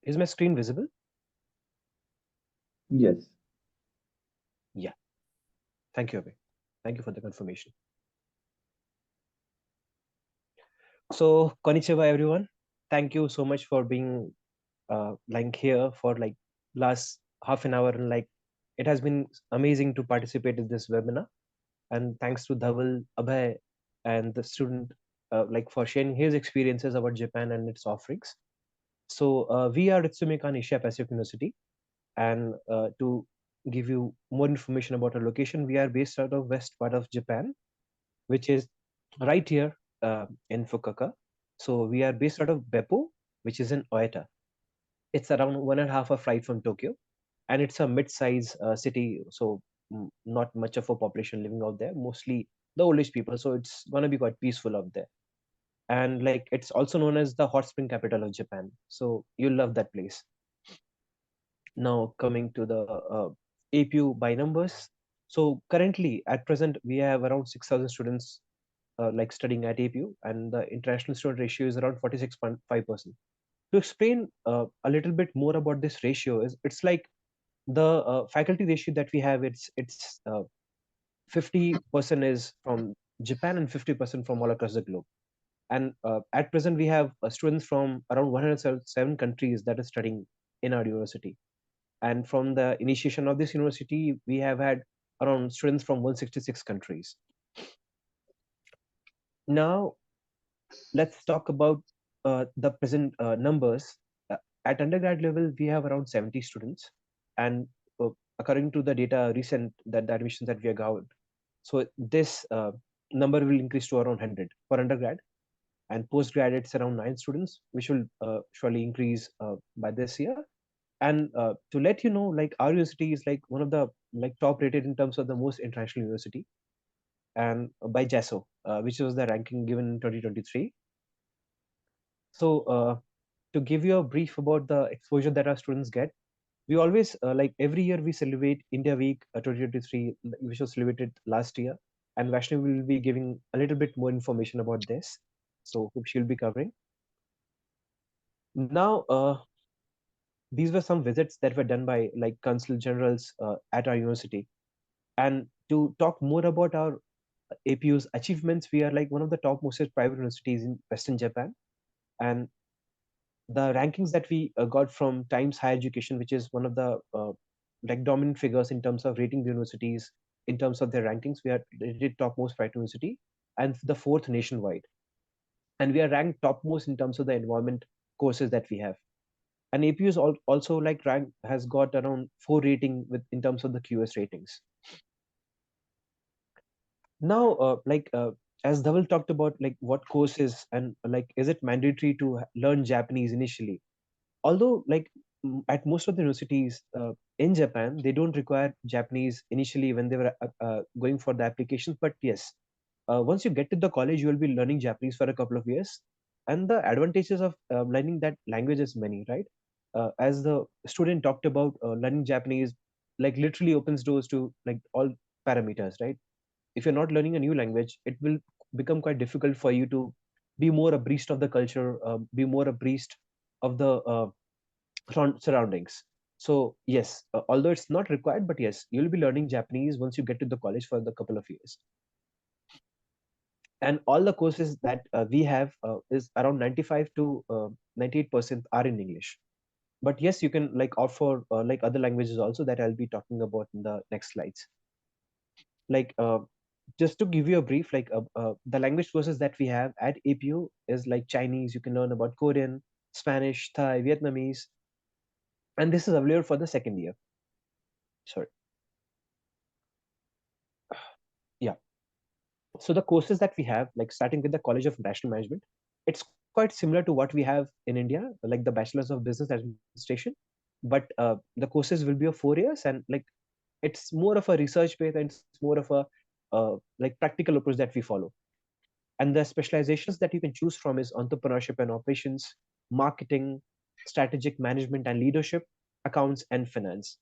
Is my screen visible? Yes. Yeah. Thank you, Abhay. Thank you for the confirmation. So, konnichiwa, everyone. Thank you so much for being like here for like last half an hour, and like it has been amazing to participate in this webinar. And thanks to Dhaval, Abhay, and the student like for sharing his experiences about Japan and its offerings. So we are Ritsumeikan Asia Pacific University, and to give you more information about our location, we are based out of west part of Japan, which is right here in Fukuoka. So we are based out of Beppo, which is in Oita. It's around 1.5 hour flight from Tokyo, and it's a mid-size city, so not much of a population living out there. Mostly the oldest people, so it's gonna be quite peaceful out there. And like it's also known as the hot spring capital of Japan, so you'll love that place. Now coming to the APU by numbers. So currently, at present, we have around 6,000 students like studying at APU, and the international student ratio is around 46.5%. To explain a little bit more about this ratio, is it's like the faculty ratio that we have. It's 50% is from Japan and 50% from all across the globe. And at present, we have students from around 107 countries that are studying in our university. And from the initiation of this university, we have had around students from 166 countries. Now, let's talk about the present numbers. At undergrad level, we have around 70 students. And according to the data recent that the admissions that we have got, so this number will increase to around 100 for undergrad. And postgrad, it's around 9 students, which will surely increase by this year. And to let you know, like our university is like one of the like top rated in terms of the most international university, and by JASO, which was the ranking given in 2023. So to give you a brief about the exposure that our students get, we always like every year we celebrate India Week 2023, which was celebrated last year, and Vaishnavi will be giving a little bit more information about this. So hope she'll be covering. Now, these were some visits that were done by like consul generals at our university. And to talk more about our APU's achievements, we are like one of the top most private universities in Western Japan. And the rankings that we got from Times Higher Education, which is one of the like dominant figures in terms of rating the universities, in terms of their rankings, we are rated topmost private university and the 4th nationwide. And we are ranked topmost in terms of the environment courses that we have. And APU is also like rank has got around 4 rating with in terms of the QS ratings. Now, as Dhaval talked about, like what courses and like is it mandatory to learn Japanese initially? Although like at most of the universities in Japan, they don't require Japanese initially when they were going for the applications. But yes, once you get to the college, you will be learning Japanese for a couple of years. And the advantages of learning that language is many, right? As the student talked about, learning Japanese like literally opens doors to like all parameters, right? If you're not learning a new language, it will become quite difficult for you to be more abreast of the culture, be more abreast of the surroundings. So yes, although it's not required, but yes, you'll be learning Japanese once you get to the college for the couple of years. And all the courses that we have is around 95 to 98% are in English. But yes, you can like opt for like other languages also that I'll be talking about in the next slides. Like just to give you a brief, like the language courses that we have at APU is like Chinese. You can learn about Korean, Spanish, Thai, Vietnamese, and this is available for the second year. Sorry. Yeah. So the courses that we have, like starting with the College of International Management, it's quite similar to what we have in India, like the Bachelor's of Business Administration, but the courses will be of 4 years, and like it's more of a research based and it's more of a like practical approach that we follow. And the specializations that you can choose from is entrepreneurship and operations, marketing, strategic management and leadership, accounts, and finance.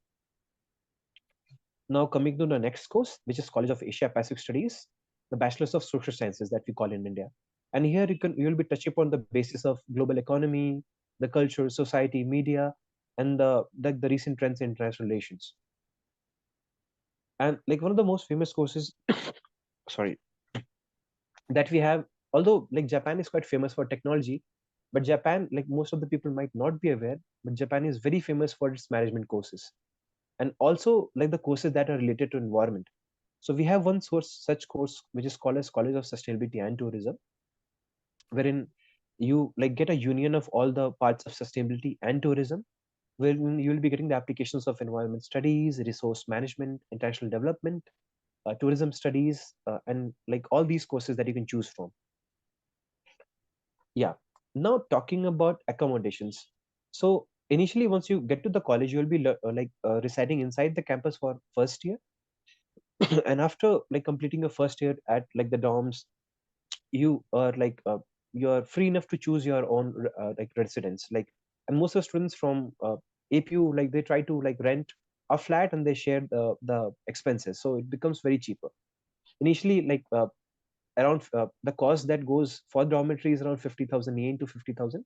Now coming to the next course, which is College of Asia Pacific Studies, the Bachelor's of Social Sciences that we call in India. And here you'll be touching upon the basis of global economy, the culture, society, media, and the recent trends in international relations. And like one of the most famous courses, sorry, that we have, although like Japan is quite famous for technology, but Japan, like most of the people might not be aware, but Japan is very famous for its management courses, and also like the courses that are related to environment. So we have one such course which is called as College of Sustainability and Tourism, wherein you like get a union of all the parts of sustainability and tourism, wherein you will be getting the applications of environment studies, resource management, international development, tourism studies, and like all these courses that you can choose from. Yeah. Now talking about accommodations. So initially, once you get to the college, you will be residing inside the campus for first year, and after like completing your first year at like the dorms, you are like you're free enough to choose your own like residence. Like, and most of the students from APU, like they try to like rent a flat and they share the expenses, so it becomes very cheaper. Initially, like around the cost that goes for dormitory is around 50,000 yen to 50,000,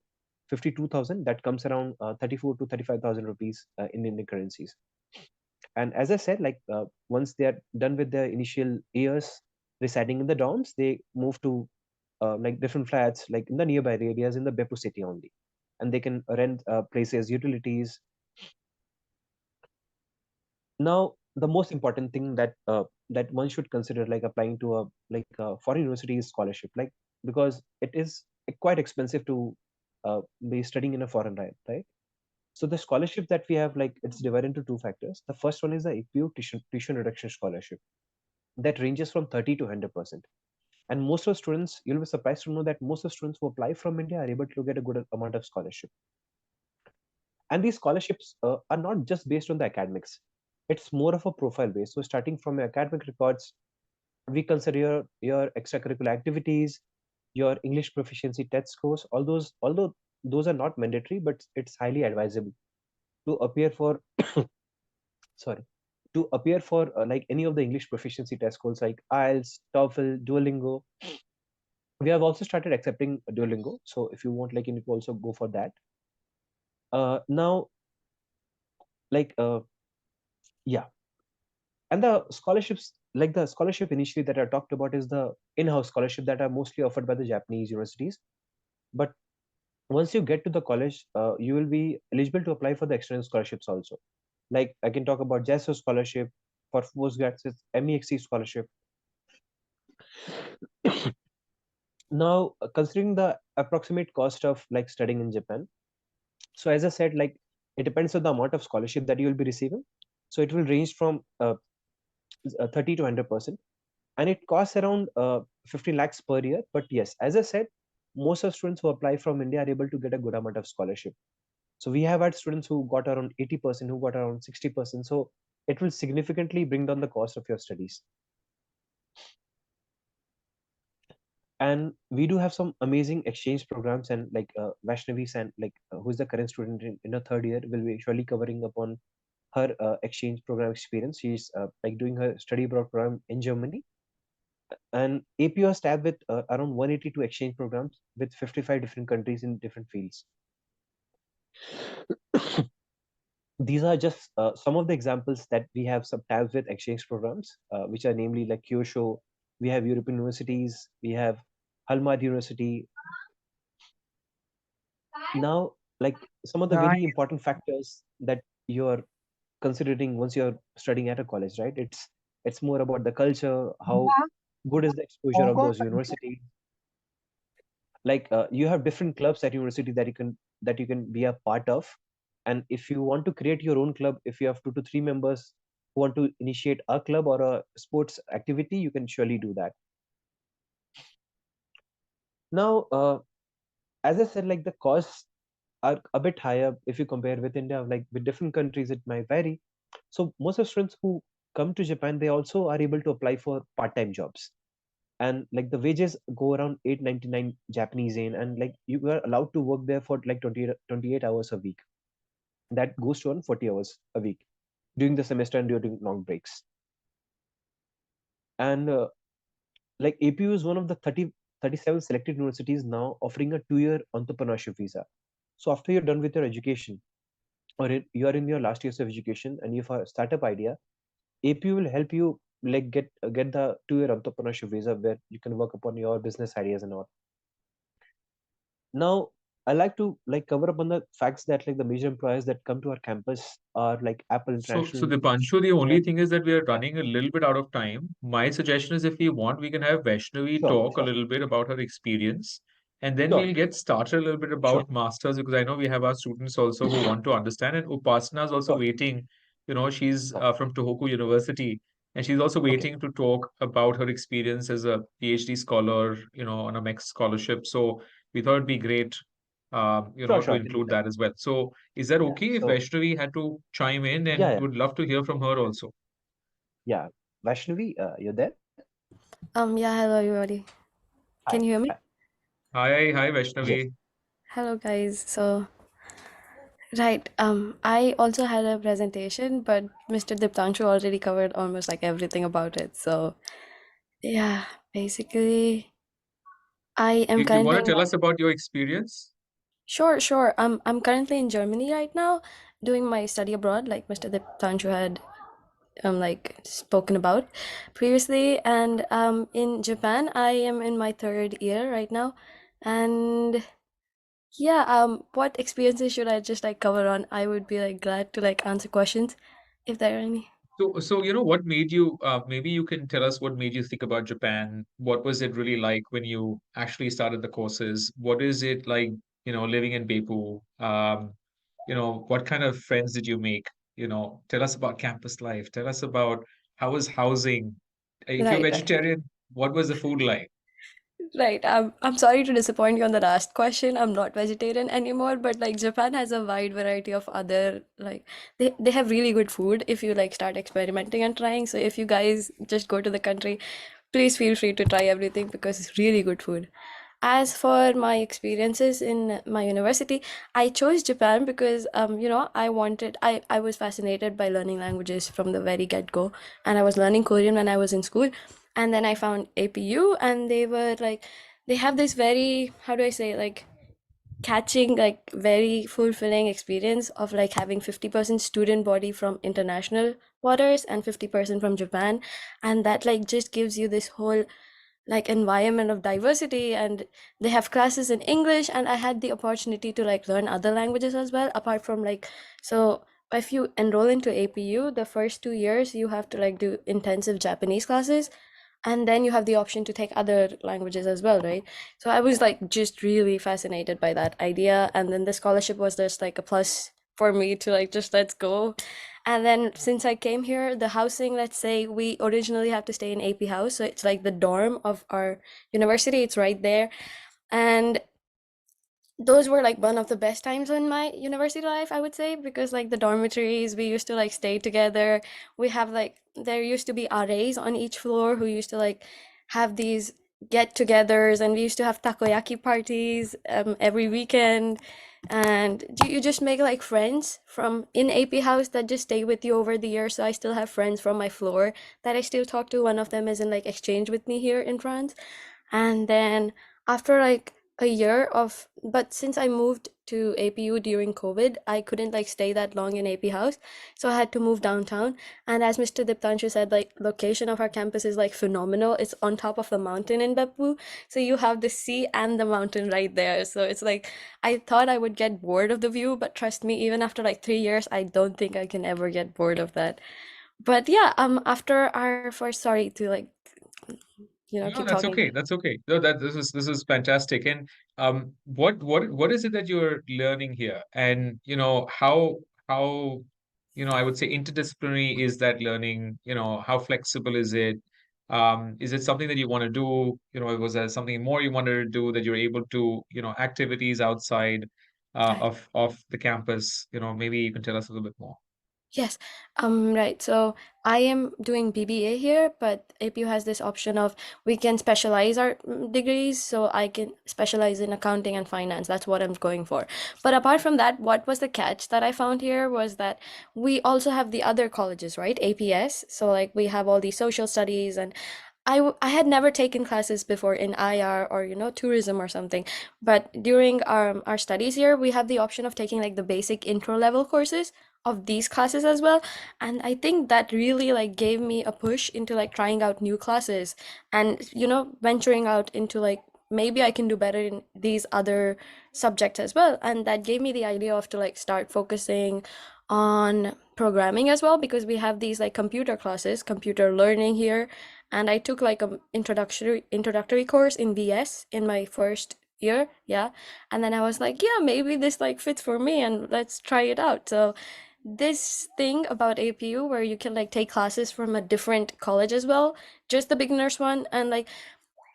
52,000. That comes around 34 to 35,000 rupees in Indian currencies. And as I said, like once they are done with their initial years residing in the dorms, they move to like different flats, like in the nearby areas in the Beppu city only, and they can rent places, utilities. Now, the most important thing that one should consider, like applying to a foreign university, is scholarship, like because it is quite expensive to be studying in a foreign land, right? So the scholarship that we have, like it's divided into two factors. The first one is the APU tuition reduction scholarship that ranges from 30 to 100%. And most of students, you'll be surprised to know that most of students who apply from India are able to get a good amount of scholarship. And these scholarships are not just based on the academics. It's more of a profile base. So starting from your academic records, we consider your extracurricular activities, your English proficiency test scores, all those, although those are not mandatory, but it's highly advisable to appear for sorry, to appear for like any of the English proficiency test scores like IELTS, TOEFL, Duolingo. We have also started accepting Duolingo, so if you want, like, you can also go for that. Now, like, yeah, and the scholarships, like the scholarship initially that I talked about, is the in-house scholarship that are mostly offered by the Japanese universities. But once you get to the college, you will be eligible to apply for the external scholarships also. Like I can talk about JASO scholarship, for postgraduates, MEXC scholarship. Now, considering the approximate cost of like studying in Japan, so as I said, like it depends on the amount of scholarship that you will be receiving. So it will range from 30 to 100%, and it costs around 15 lakhs per year. But yes, as I said, most of students who apply from India are able to get a good amount of scholarship. So we have had students who got around 80%, who got around 60%. So it will significantly bring down the cost of your studies. And we do have some amazing exchange programs, and like Vaishnavi, and like who's the current student in her third year, will be surely covering upon her exchange program experience. She's like doing her study abroad program in Germany. And APU was tabbed with around 182 exchange programs with 55 different countries in different fields. These are just some of the examples that we have some tabs with exchange programs, which are namely like Kyosho, we have European universities, we have Halmad University. Now, like some of the very important factors that you're considering once you're studying at a college, right? It's more about the culture, how good is the exposure of those universities. Like you have different clubs at university that you can be a part of, and if you want to create your own club, if you have 2 to 3 members who want to initiate a club or a sports activity, you can surely do that. Now, as I said, like the costs are a bit higher if you compare with India. Like with different countries, it might vary. So most of students who come to Japan, they also are able to apply for part-time jobs, and like the wages go around 899 Japanese yen, and like you are allowed to work there for like 28 hours a week. That goes to around 40 hours a week during the semester and during long breaks. And like APU is one of the 37 selected universities now offering a 2-year entrepreneurship visa. So after you're done with your education, or you are in your last years of education and you have a startup idea, APU will help you like get the 2-year entrepreneurship visa where you can work upon your business ideas and all. Now, I like to like cover up on the facts that like the major employers that come to our campus are like Apple So International. Dipanshu, the only and- thing is that we are running a little bit out of time. My suggestion is if we want, we can have Vaishnavi Sure, talk a sure, little bit about her experience, and then sure, we'll get started a little bit sure, about masters, because I know we have our students also who want to understand, and Upasana is also sure, waiting. You know, she's sure. from Tohoku University, and she's also Okay, waiting to talk about her experience as a PhD scholar, you know, on a MEX scholarship. So we thought it'd be great, you sure, know, to sure. include that as well. So is that Yeah. okay if So Vaishnavi had to chime in, yeah, and yeah, would love to hear from her also? yeah. Vaishnavi, you're there? Yeah, hello everybody. Hi, Can you hear me? hi. Hi, Yes. Vaishnavi. Hello guys. So, right, I also had a presentation, but Mr. Diptanshu already covered almost like everything about it. So, yeah, basically, I am You currently want to in tell my, us about your experience? sure. I'm currently in Germany right now doing my study abroad, like Mr. Diptanshu had like spoken about previously, and in Japan I am in my 3rd year right now. And yeah, what experiences should I just like cover on? I would be like glad to like answer questions if there are any. So you know, what made you, maybe you can tell us what made you think about Japan? What was it really like when you actually started the courses? What is it like, you know, living in Beppu? You know, what kind of friends did you make? You know, tell us about campus life. Tell us about how was housing? If you're Right. vegetarian, what was the food like? Right. I'm sorry to disappoint you on the last question. I'm not vegetarian anymore, but like Japan has a wide variety of other like they have really good food if you like start experimenting and trying. So if you guys just go to the country, please feel free to try everything because it's really good food. As for my experiences in my university, I chose Japan because I was fascinated by learning languages from the very get-go, and I was learning Korean when I was in school. And then I found APU, and they were like they have this very, how do I say, like catching, like very fulfilling experience of like having 50% student body from international waters and 50% from Japan, and that like just gives you this whole like environment of diversity. And they have classes in English, and I had the opportunity to like learn other languages as well apart from like, so if you enroll into APU, the first 2 years you have to like do intensive Japanese classes, and then you have the option to take other languages as well, right? So I was like just really fascinated by that idea, and then the scholarship was just like a plus for me to like just let's go. And then since I came here, the housing, let's say we originally have to stay in AP house, so it's like the dorm of our university, it's right there. And those were like one of the best times in my university life, I would say, because like the dormitories, we used to like stay together. We have like, there used to be RAs on each floor who used to like have these get-togethers, and we used to have takoyaki parties every weekend. And you just make like friends from in AP house that just stay with you over the years. So I still have friends from my floor that I still talk to. One of them is in like exchange with me here in France. And then after like a year of, but since I moved to APU during COVID, I couldn't like stay that long in AP house. So I had to move downtown. And as Mr. Diptanshu said, like location of our campus is like phenomenal. It's on top of the mountain in Beppu. So you have the sea and the mountain right there. So it's like, I thought I would get bored of the view, but trust me, even after like 3 years, I don't think I can ever get bored of that. But yeah, after our first, sorry to like, No, keep that's talking. okay. That's okay. No, that this is fantastic. And what is it that you're learning here? And how I would say interdisciplinary is that learning? How flexible is it? Is it something that you want to do? Was there something more you wanted to do that you're able to, activities outside Right. of the campus? Maybe you can tell us a little bit more. Yes, right. So I am doing BBA here, but APU has this option of we can specialize our degrees. So I can specialize in accounting and finance. That's what I'm going for. But apart from that, what was the catch that I found here was that we also have the other colleges, right? APS. So like we have all these social studies, and I had never taken classes before in IR or tourism or something, but during our studies here we have the option of taking like the basic intro level courses of these classes as well. And I think that really like gave me a push into like trying out new classes and venturing out into like maybe I can do better in these other subjects as well. And that gave me the idea of to like start focusing on programming as well, because we have these like computer classes, computer learning here. And I took like a introductory course in VS in my first year. Yeah. And then I was like, yeah, maybe this like fits for me and let's try it out. So this thing about APU where you can like take classes from a different college as well, just the beginners one, and like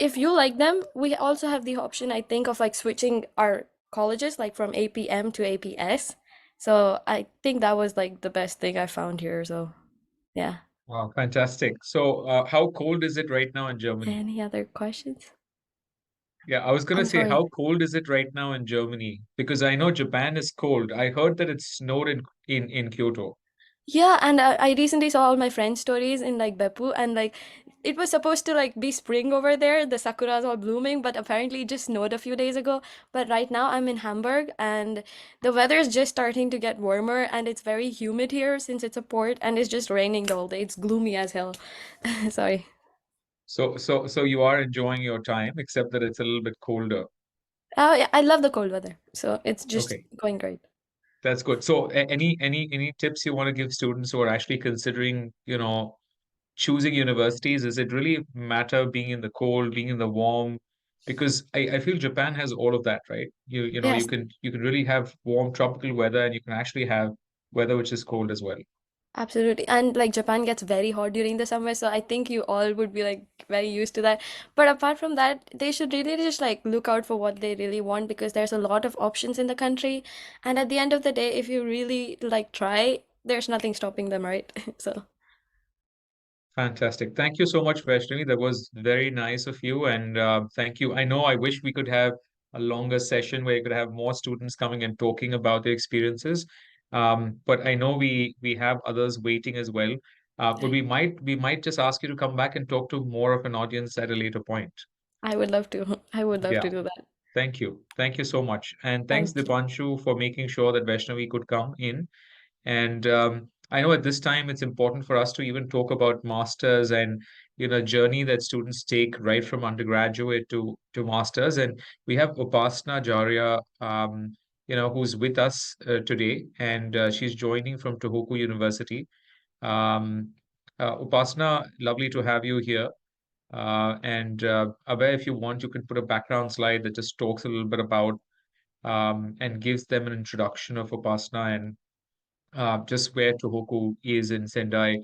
if you like them, we also have the option, I think, of like switching our colleges like from APM to APS. So I think that was like the best thing I found here. So yeah. Wow, fantastic. So, how cold is it right now in Germany? Any other questions? Yeah, I was gonna I'm say, sorry. how cold is it right now in Germany? Because I know Japan is cold. I heard that it snowed in Kyoto. Yeah, and I recently saw all my friends' stories in like Beppu, and like it was supposed to like be spring over there. The sakuras all blooming, but apparently it just snowed a few days ago. But right now I'm in Hamburg, and the weather is just starting to get warmer, and it's very humid here since it's a port, and it's just raining the whole day. It's gloomy as hell. Sorry. So you are enjoying your time, except that it's a little bit colder. Oh yeah, I love the cold weather, so it's just Okay, going great. that's good. So, any tips you want to give students who are actually considering, choosing universities? Does it really matter being in the cold, being in the warm? Because I feel Japan has all of that, right? You Yes. can really have warm tropical weather, and you can actually have weather which is cold as well. Absolutely. And like Japan gets very hot during the summer, so I think you all would be like very used to that. But apart from that, they should really just like look out for what they really want, because there's a lot of options in the country. And at the end of the day, if you really like try, there's nothing stopping them, right? So Fantastic. Thank you so much, Vaishnavi. That was very nice of you. And thank you. I know I wish we could have a longer session where you could have more students coming and talking about their experiences. But I know we have others waiting as well. But we might just ask you to come back and talk to more of an audience at a later point. I would love to. I would love Yeah. to do that. Thank you. Thank you so much. And thanks, Thank you. Dipanshu, for making sure that Vaishnavi could come in. And I know at this time it's important for us to even talk about masters and journey that students take right from undergraduate to masters. And we have Upasna Jaria, who's with us today, and she's joining from Tohoku University. Um, Upasna, lovely to have you here. And Abhay, if you want, you can put a background slide that just talks a little bit about and gives them an introduction of Upasna and just where Tohoku is in Sendai.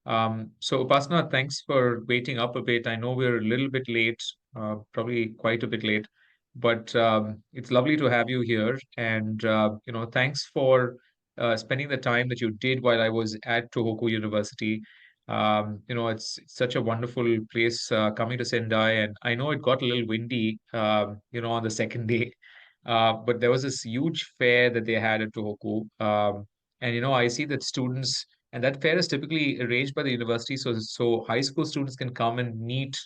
So Upasana, thanks for waiting up a bit. I know we're a little bit late, probably quite a bit late, but it's lovely to have you here. And thanks for spending the time that you did while I was at Tohoku University. It's such a wonderful place coming to Sendai, and I know it got a little windy, on the second day. But there was this huge fair that they had at Tohoku. And I see that students, and that fair is typically arranged by the university, so high school students can come and meet,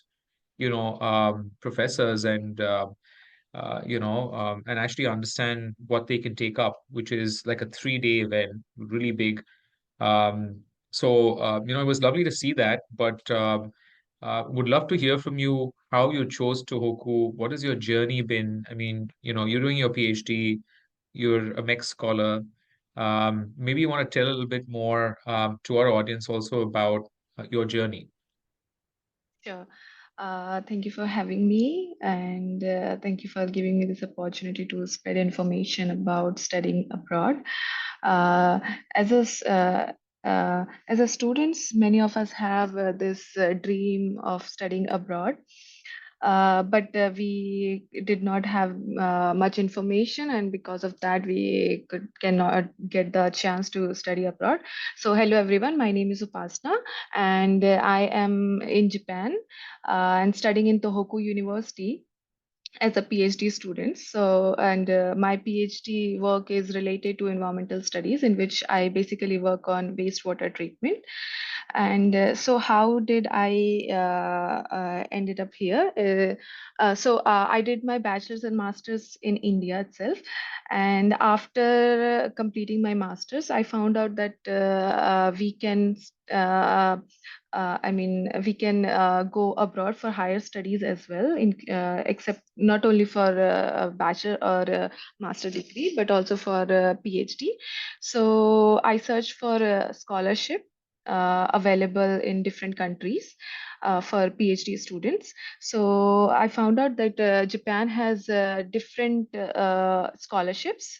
professors and actually understand what they can take up, which is like a 3-day event, really big. It was lovely to see that, but would love to hear from you how you chose Tohoku. What has your journey been? I mean, you're doing your PhD, you're a MEX scholar. Maybe you want to tell a little bit more to our audience also about your journey. Sure. Thank you for having me, and thank you for giving me this opportunity to spread information about studying abroad. Uh, as a s- uh, as a students, many of us have this dream of studying abroad. But we did not have much information, and because of that, we cannot get the chance to study abroad. So, hello everyone, my name is Upasna, and I am in Japan and studying in Tohoku University as a PhD student. So, and my PhD work is related to environmental studies, in which I basically work on wastewater treatment. And so, how did I ended up here? I did my bachelor's and master's in India itself. And after completing my master's, I found out that we can. We can go abroad for higher studies as well, except not only for a bachelor or a master degree, but also for a PhD. So I searched for a scholarship available in different countries for PhD students. So I found out that Japan has different scholarships.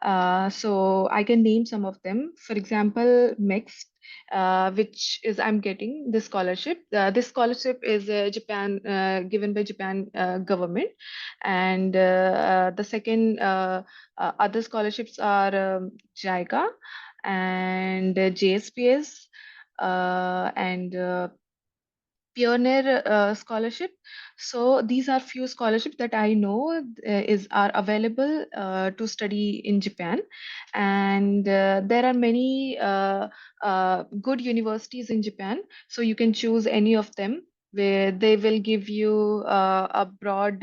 So I can name some of them. For example, mixed, which is I'm getting this scholarship. This scholarship is Japan given by Japan government, and the second other scholarships are JICA and JSPS and Pioneer scholarship. So these are few scholarships that I know are available to study in Japan, and there are many good universities in Japan. So you can choose any of them, where they will give you a broad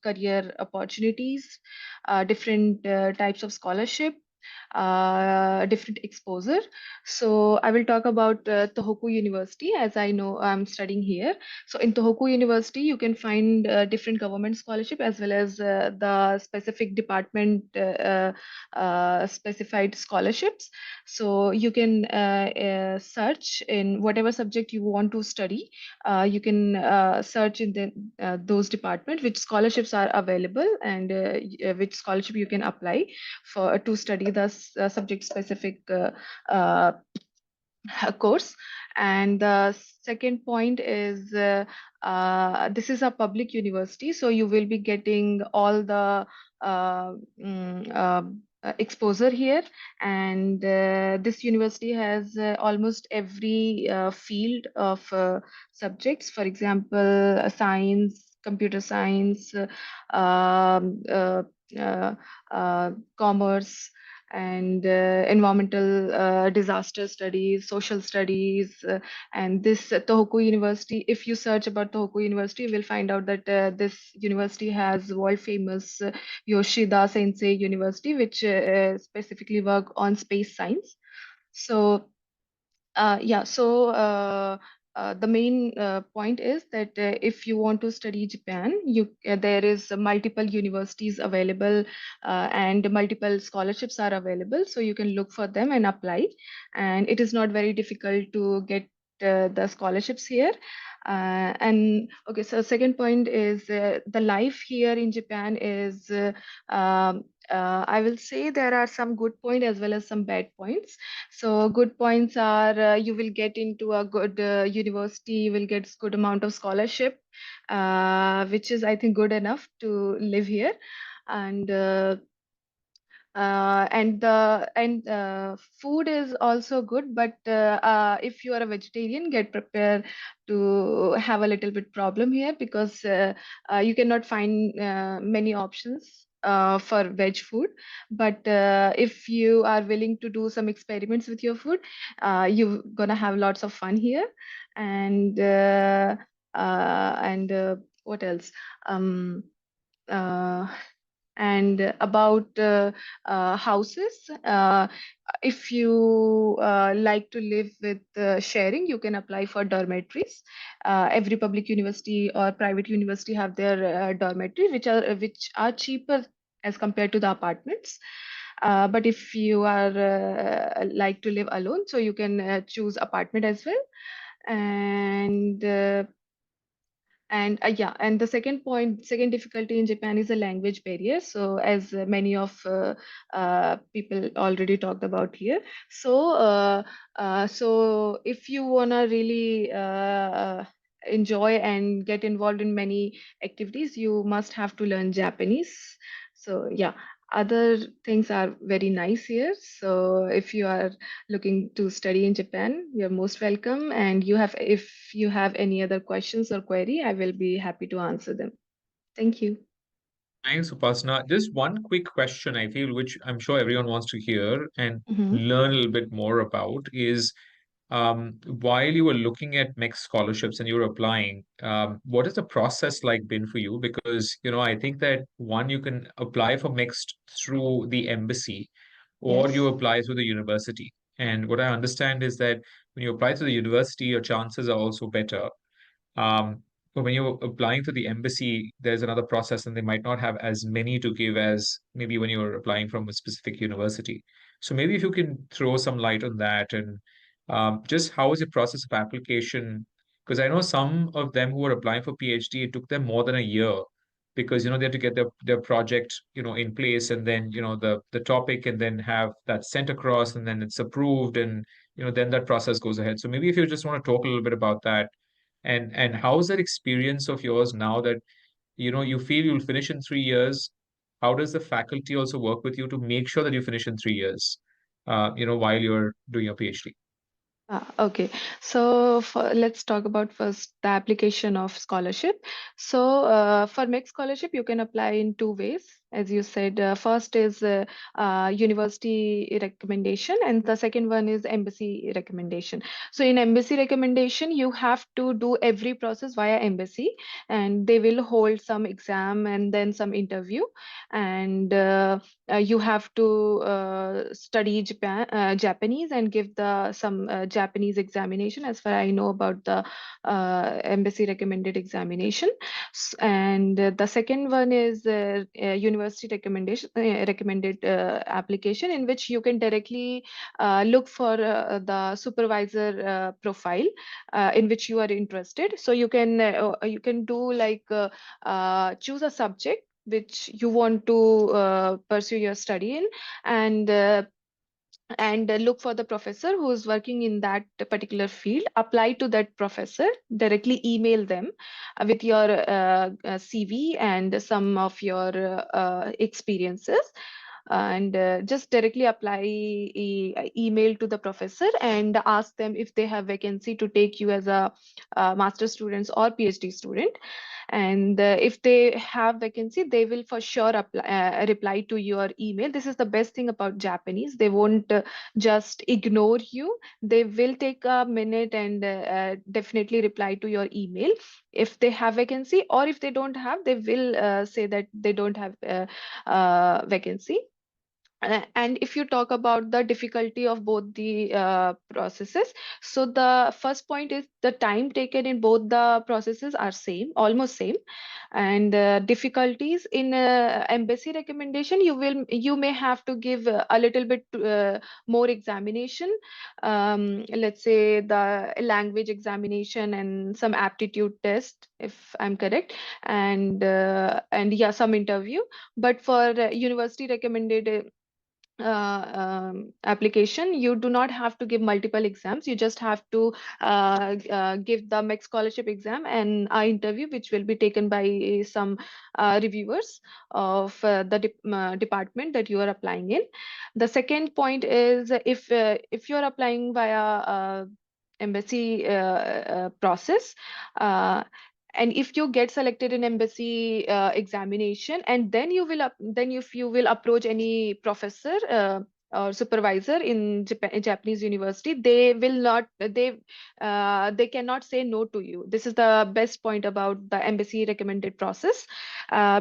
career opportunities, different types of scholarship, different exposure. So I will talk about Tohoku University, as I know I'm studying here. So in Tohoku University, you can find different government scholarship, as well as the specific department specified scholarships. So you can search in whatever subject you want to study. You can search in those departments which scholarships are available, and which scholarship you can apply for to study the subject specific course. And the second point is this is a public university, so you will be getting all the uh, mm, uh, exposure here. And this university has almost every field of subjects. For example, science, computer science, um, uh, uh, commerce, and environmental disaster studies, social studies. And this Tohoku University, if you search about Tohoku University, you will find out that this university has world famous Yoshida Sensei University, which specifically work on space science. So the main point is that if you want to study Japan, there is multiple universities available, and multiple scholarships are available. So you can look for them and apply. And it is not very difficult to get the scholarships here. And okay, so second point is the life here in Japan is I will say there are some good points as well as some bad points. So good points are you will get into a good university, you will get good amount of scholarship, which is I think good enough to live here. And And food is also good, but if you are a vegetarian, get prepared to have a little bit problem here, because you cannot find many options for veg food. But if you are willing to do some experiments with your food, you're gonna have lots of fun here. And what else? Um, uh, and about houses, if you like to live with sharing, you can apply for dormitories. Every public university or private university have their dormitory, which are cheaper as compared to the apartments. But if you are like to live alone, so you can choose apartment as well. And the second difficulty in Japan is the language barrier. So as many of people already talked about here. So if you wanna really enjoy and get involved in many activities, you must have to learn Japanese. So yeah, other things are very nice here. So if you are looking to study in Japan, you're most welcome. And if you have any other questions or query, I will be happy to answer them. Thank you. Thanks, Upasana. Just one quick question, I feel, which I'm sure everyone wants to hear and Mhm. learn a little bit more about is while you were looking at mixed scholarships and you were applying, what has the process like been for you? Because, I think that one, you can apply for mixed through the embassy or you Yes. apply through the university. And what I understand is that when you apply to the university, your chances are also better. But when you're applying to the embassy, there's another process, and they might not have as many to give as maybe when you're applying from a specific university. So maybe if you can throw some light on that and just how is the process of application? Because I know some of them who are applying for PhD, it took them more than a year because they have to get their project in place, and then the topic, and then have that sent across, and then it's approved, and then that process goes ahead. So maybe if you just want to talk a little bit about that, and how's that experience of yours now that you feel you'll finish in 3 years? How does the faculty also work with you to make sure that you finish in 3 years, while you're doing your PhD? Okay, so let's talk about first the application of scholarship. So for mixed scholarship, you can apply in two ways, as you said. First is university recommendation, and the second one is embassy recommendation. So in embassy recommendation, you have to do every process via embassy, and they will hold some exam and then some interview, and you have to study Japanese and give some Japanese examination, as far I know about the embassy recommended examination. And the second one is university recommended application, in which you can directly look for the supervisor profile in which you are interested. So you can do like choose a subject which you want to pursue your study in, and look for the professor who is working in that particular field. Apply to that professor, directly email them with your CV and some of your experiences, and just directly apply email to the professor and ask them if they have vacancy to take you as a master students or PhD student. And if they have vacancy, they will for sure reply to your email. This is the best thing about Japanese. They won't just ignore you. They will take a minute and definitely reply to your email if they have vacancy, or if they don't have, they will say that they don't have vacancy. And if you talk about the difficulty of both the processes, so the first point is the time taken in both the processes are almost same. And difficulties in embassy recommendation, you may have to give a little bit more examination, let's say the language examination and some aptitude test, if I'm correct, and yeah, some interview. But for university recommended application, you do not have to give multiple exams. You just have to give the MEC scholarship exam and an interview, which will be taken by some reviewers of the department that you are applying in. The second point is, if you are applying via embassy process, and if you get selected in embassy examination, and then then if you will approach any professor or supervisor in Japanese university, they will not they cannot say no to you. This is the best point about the embassy recommended process,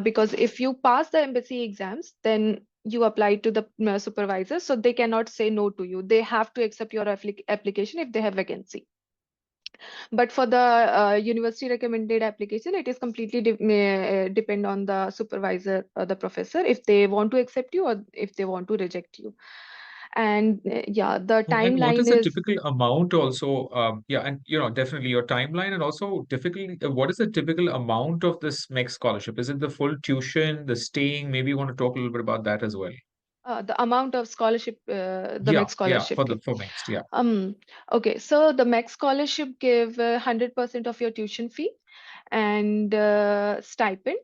because if you pass the embassy exams, then you apply to the supervisor, so they cannot say no to you. They have to accept your application if they have vacancy. But for the university recommended application, it is completely depend on the supervisor or the professor if they want to accept you or if they want to reject you. And yeah, the And what timeline is the is typical amount also? Yeah, and definitely your timeline, and also typically, what is the typical amount of this MEC scholarship? Is it the full tuition, the staying? Maybe you want to talk a little bit about that as well. the amount of scholarship the Yeah, MEC scholarship give. for next, yeah. Okay, so the MEC scholarship give 100% of your tuition fee and stipend,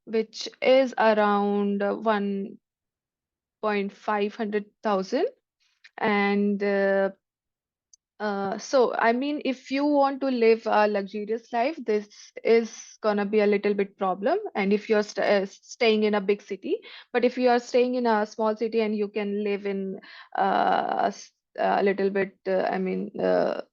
which is around 1,500,000. And so, I mean, if you want to live a luxurious life, this is gonna be a little bit problem. And if you're staying in a big city, but if you are staying in a small city and you can live in a little bit, a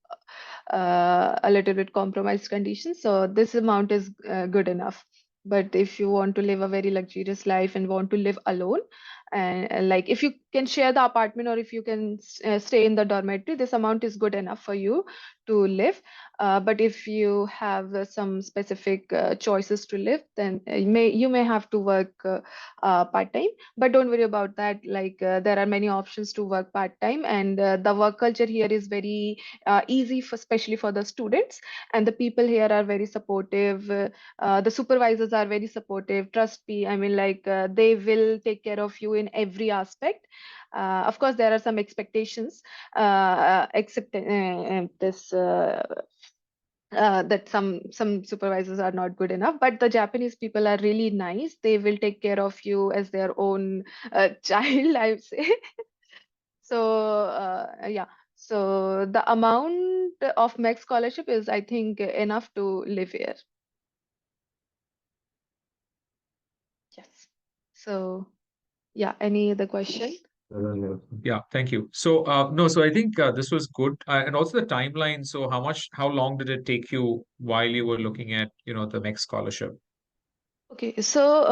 little bit compromised conditions, so this amount is good enough. But if you want to live a very luxurious life and want to live alone, and like if you can share the apartment or if you can stay in the dormitory, this amount is good enough for you to live. But if you have some specific choices to live, then you may have to work part time. But don't worry about that. Like there are many options to work part time, and the work culture here is very easy, for especially for the students. And the people here are very supportive. The supervisors are very supportive. Trust me, I mean, like they will take care of you in every aspect. Of course, there are some expectations, except this. That some supervisors are not good enough, but the Japanese people are really nice. They will take care of you as their own child, I would say. So yeah, so the amount of MEC scholarship is, I think, enough to live here. Yes. So yeah, any other question? Yeah, thank you. So, no, so I think this was good. And also the timeline. So how long did it take you while you were looking at, the MEC scholarship? Okay, so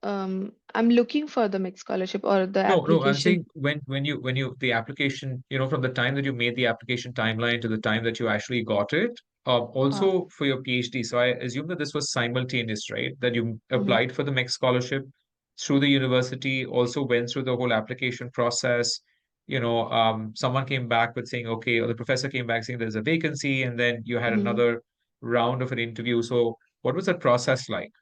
I'm looking for the MEC scholarship or the No, I'm application. saying the application, from the time that you made the application timeline to the time that you actually got it, also for your PhD. So I assume that this was simultaneous, right? That you applied for the MEC scholarship through the university, also went through the whole application process. Someone came back with saying, okay, or the professor came back saying there's a vacancy, and then you had another round of an interview. So what was that process like?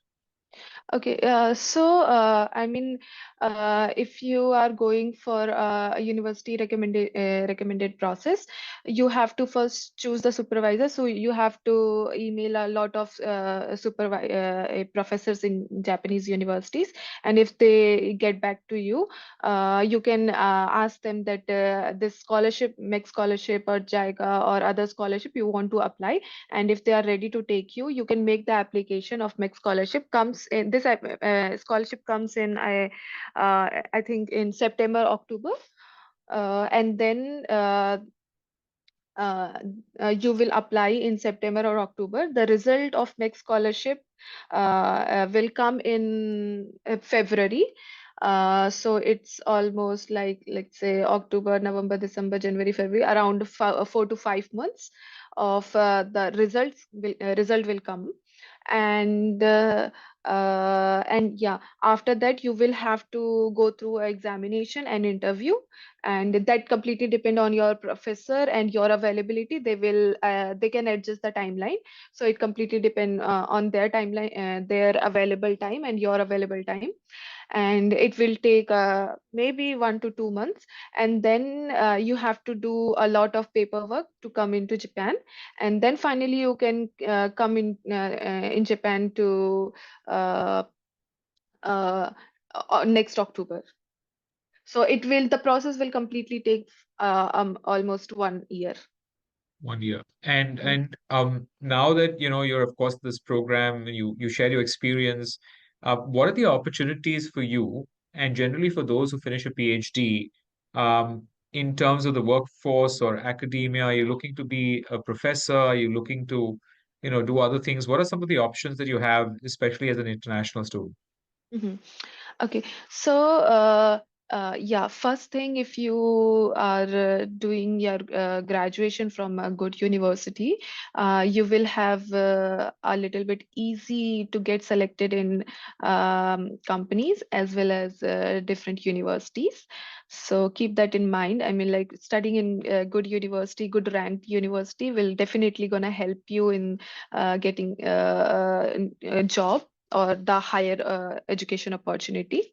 Okay, so I mean, if you are going for a university recommended process, you have to first choose the supervisor. So you have to email a lot of professors in Japanese universities, and if they get back to you, you can ask them that this scholarship, MEC scholarship or JICA or other scholarship you want to apply, and if they are ready to take you, you can make the application of MEC scholarship. Comes in this scholarship comes in I think in September, October, and then you will apply in September or October. The result of MEC scholarship will come in February. So it's almost like, let's say, October, November, December, January, February, around 4 to 5 months of the result will come. And yeah, after that you will have to go through examination and interview, and that completely depend on your professor and your availability. They can adjust the timeline, so it completely depend on their timeline, their available time and your available time. and it will take maybe 1 to 2 months, and then you have to do a lot of paperwork to come into Japan, and then finally you can come in Japan to uh, next October. So the process will completely take almost 1 year. 1 year. And now that you're of course this program, and you share your experience, what are the opportunities for you and generally for those who finish a PhD, in terms of the workforce or academia? Are you looking to be a professor? Are you looking to do other things? What are some of the options that you have, especially as an international student? Mhm. Okay, so yeah, first thing, if you are doing your graduation from a good university, you will have a little bit easy to get selected in companies as well as different universities. So keep that in mind. I mean, like studying in a good university, good ranked university will definitely gonna help you in getting a job or the higher education opportunity.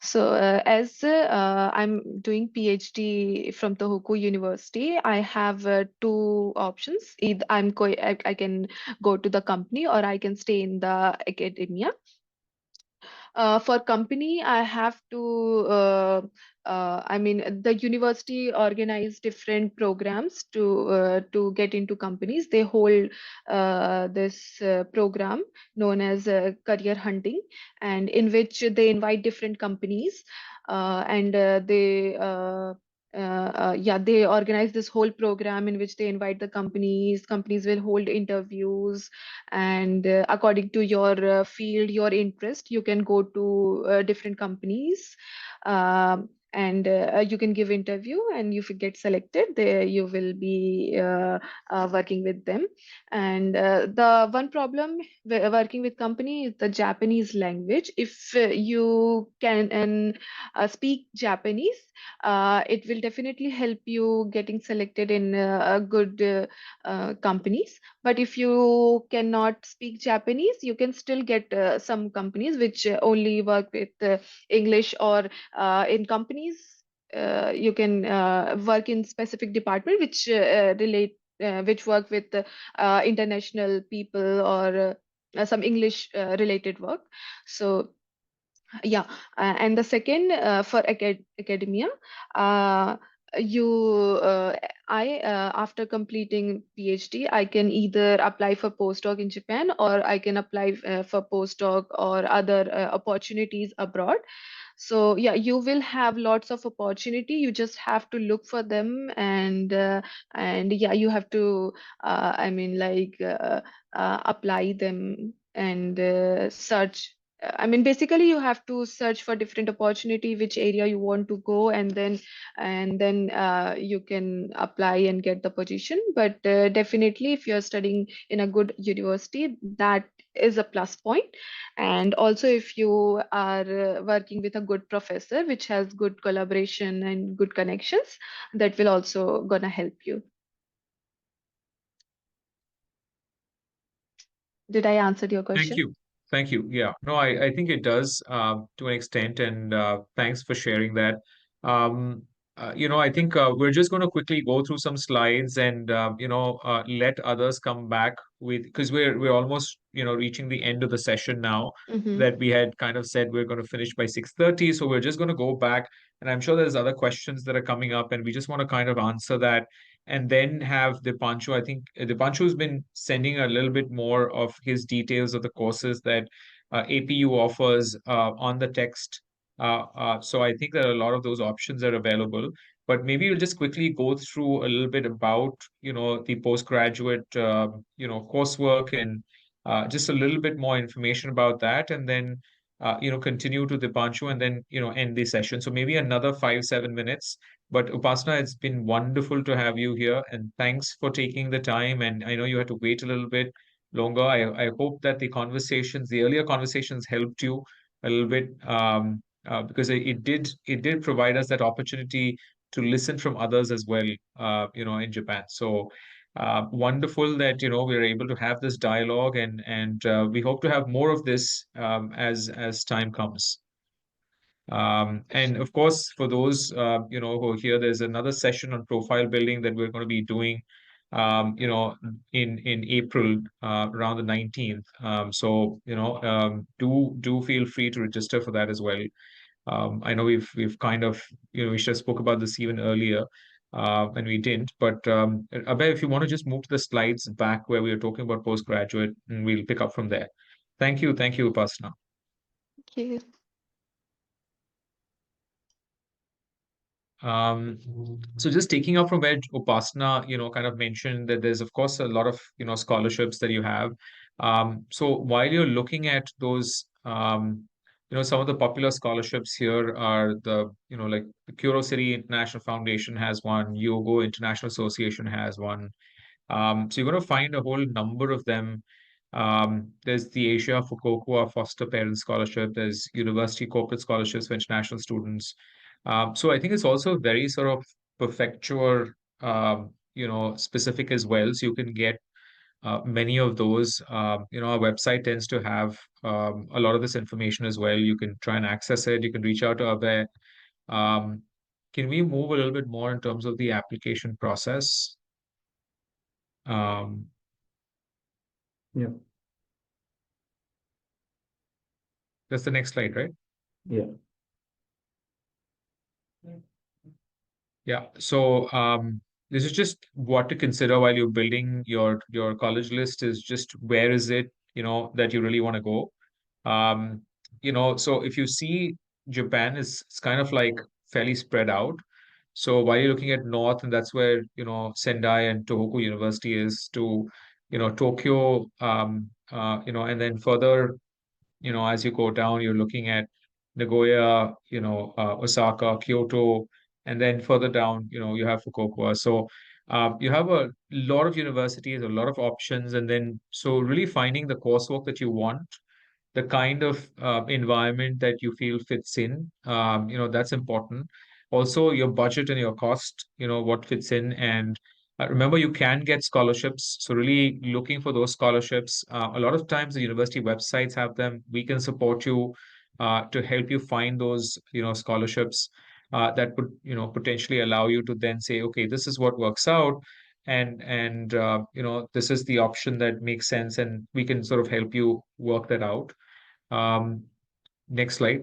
So as I'm doing PhD from Tohoku University, I have two options. Either I can go to the company or I can stay in the academia. For company, I have to, I mean, the university organize different programs to get into companies. They hold this program known as career hunting, and in which they invite different companies, and they organize this whole program in which they invite the companies. Companies will hold interviews, and according to your field, your interest, you can go to different companies, and you can give interview, and if you get selected, there you will be working with them. And the one problem working with company is the Japanese language. If you can speak Japanese, it will definitely help you getting selected in a good companies. But if you cannot speak Japanese, you can still get some companies which only work with English, or in companies you can work in specific department which work with international people, or some English related work. So yeah, and the second, for academia, uh, you I after completing PhD, I can either apply for postdoc in Japan, or I can apply for postdoc or other opportunities abroad. So yeah, you will have lots of opportunity. You just have to look for them, and yeah, you have to I mean, like apply them and search. I mean, basically, you have to search for different opportunity, which area you want to go, and then you can apply and get the position. But definitely, if you're studying in a good university, that is a plus point. And also, if you are working with a good professor, which has good collaboration and good connections, that will also gonna help you. Did I answer your Thank question? you. Thank you. Yeah. No, I think it does, to an extent, and thanks for sharing that. I think we're just going to quickly go through some slides and let others come back with, because we're almost reaching the end of the session now, Mm-hmm. that we had kind of said we're going to finish by 6:30. So we're just going to go back, and I'm sure there's other questions that are coming up, and we just want to kind of answer that, and then have Dipanshu. I think Dipanshu's been sending a little bit more of his details of the courses that APU offers on the text. So I think that a lot of those options are available. But maybe we'll just quickly go through a little bit about, the postgraduate, coursework, and just a little bit more information about that, and then, continue to Dipanshu, and then, end the session. So maybe another 5-7 minutes. But Upasana, it's been wonderful to have you here, and thanks for taking the time. And I know you had to wait a little bit longer. I hope that the earlier conversations helped you a little bit, because it did provide us that opportunity to listen from others as well, in Japan. So wonderful that we're able to have this dialogue, and we hope to have more of this, as time comes. And of course, for those who are here, there's another session on profile building that we're going to be doing, in April, around the 19th. So do feel free to register for that as well. I know we've kind of we should have spoke about this even earlier, and we didn't. But Abhay, if you want to just move to the slides back where we were talking about postgraduate, and we'll pick up from there. Thank you, Upasana. Thank you. So just taking up from where Upasana, kind of mentioned that there's of course a lot of, scholarships that you have. So while you're looking at those, some of the popular scholarships here are like the Curiosity International Foundation has one, Yogo International Association has one. So you're going to find a whole number of them. There's the Asia Fukuoka Foster Parent Scholarship. There's University Corporate Scholarships for international students. So I think it's also very sort of prefecture, specific as well. So you can get many of those. Our website tends to have a lot of this information as well. You can try and access it. You can reach out to Abhay. Can we move a little bit more in terms of the application process? Yeah. That's the next slide, right? Yeah. Yeah. So this is just what to consider while you're building your college list is just where is it, that you really want to go. So if you see Japan is it's kind of like fairly spread out. So while you're looking at North, and that's where, Sendai and Tohoku University is to, Tokyo, and then further, as you go down, you're looking at Nagoya, Osaka, Kyoto, and then further down, you have Fukuoka. So you have a lot of universities, a lot of options, and then so really finding the coursework that you want, the kind of environment that you feel fits in, that's important. Also, your budget and your cost, what fits in. And remember, you can get scholarships. So really looking for those scholarships. A lot of times the university websites have them. We can support you to help you find those, scholarships that would, potentially allow you to then say, okay, this is what works out. And this is the option that makes sense, and we can sort of help you work that out. Next slide.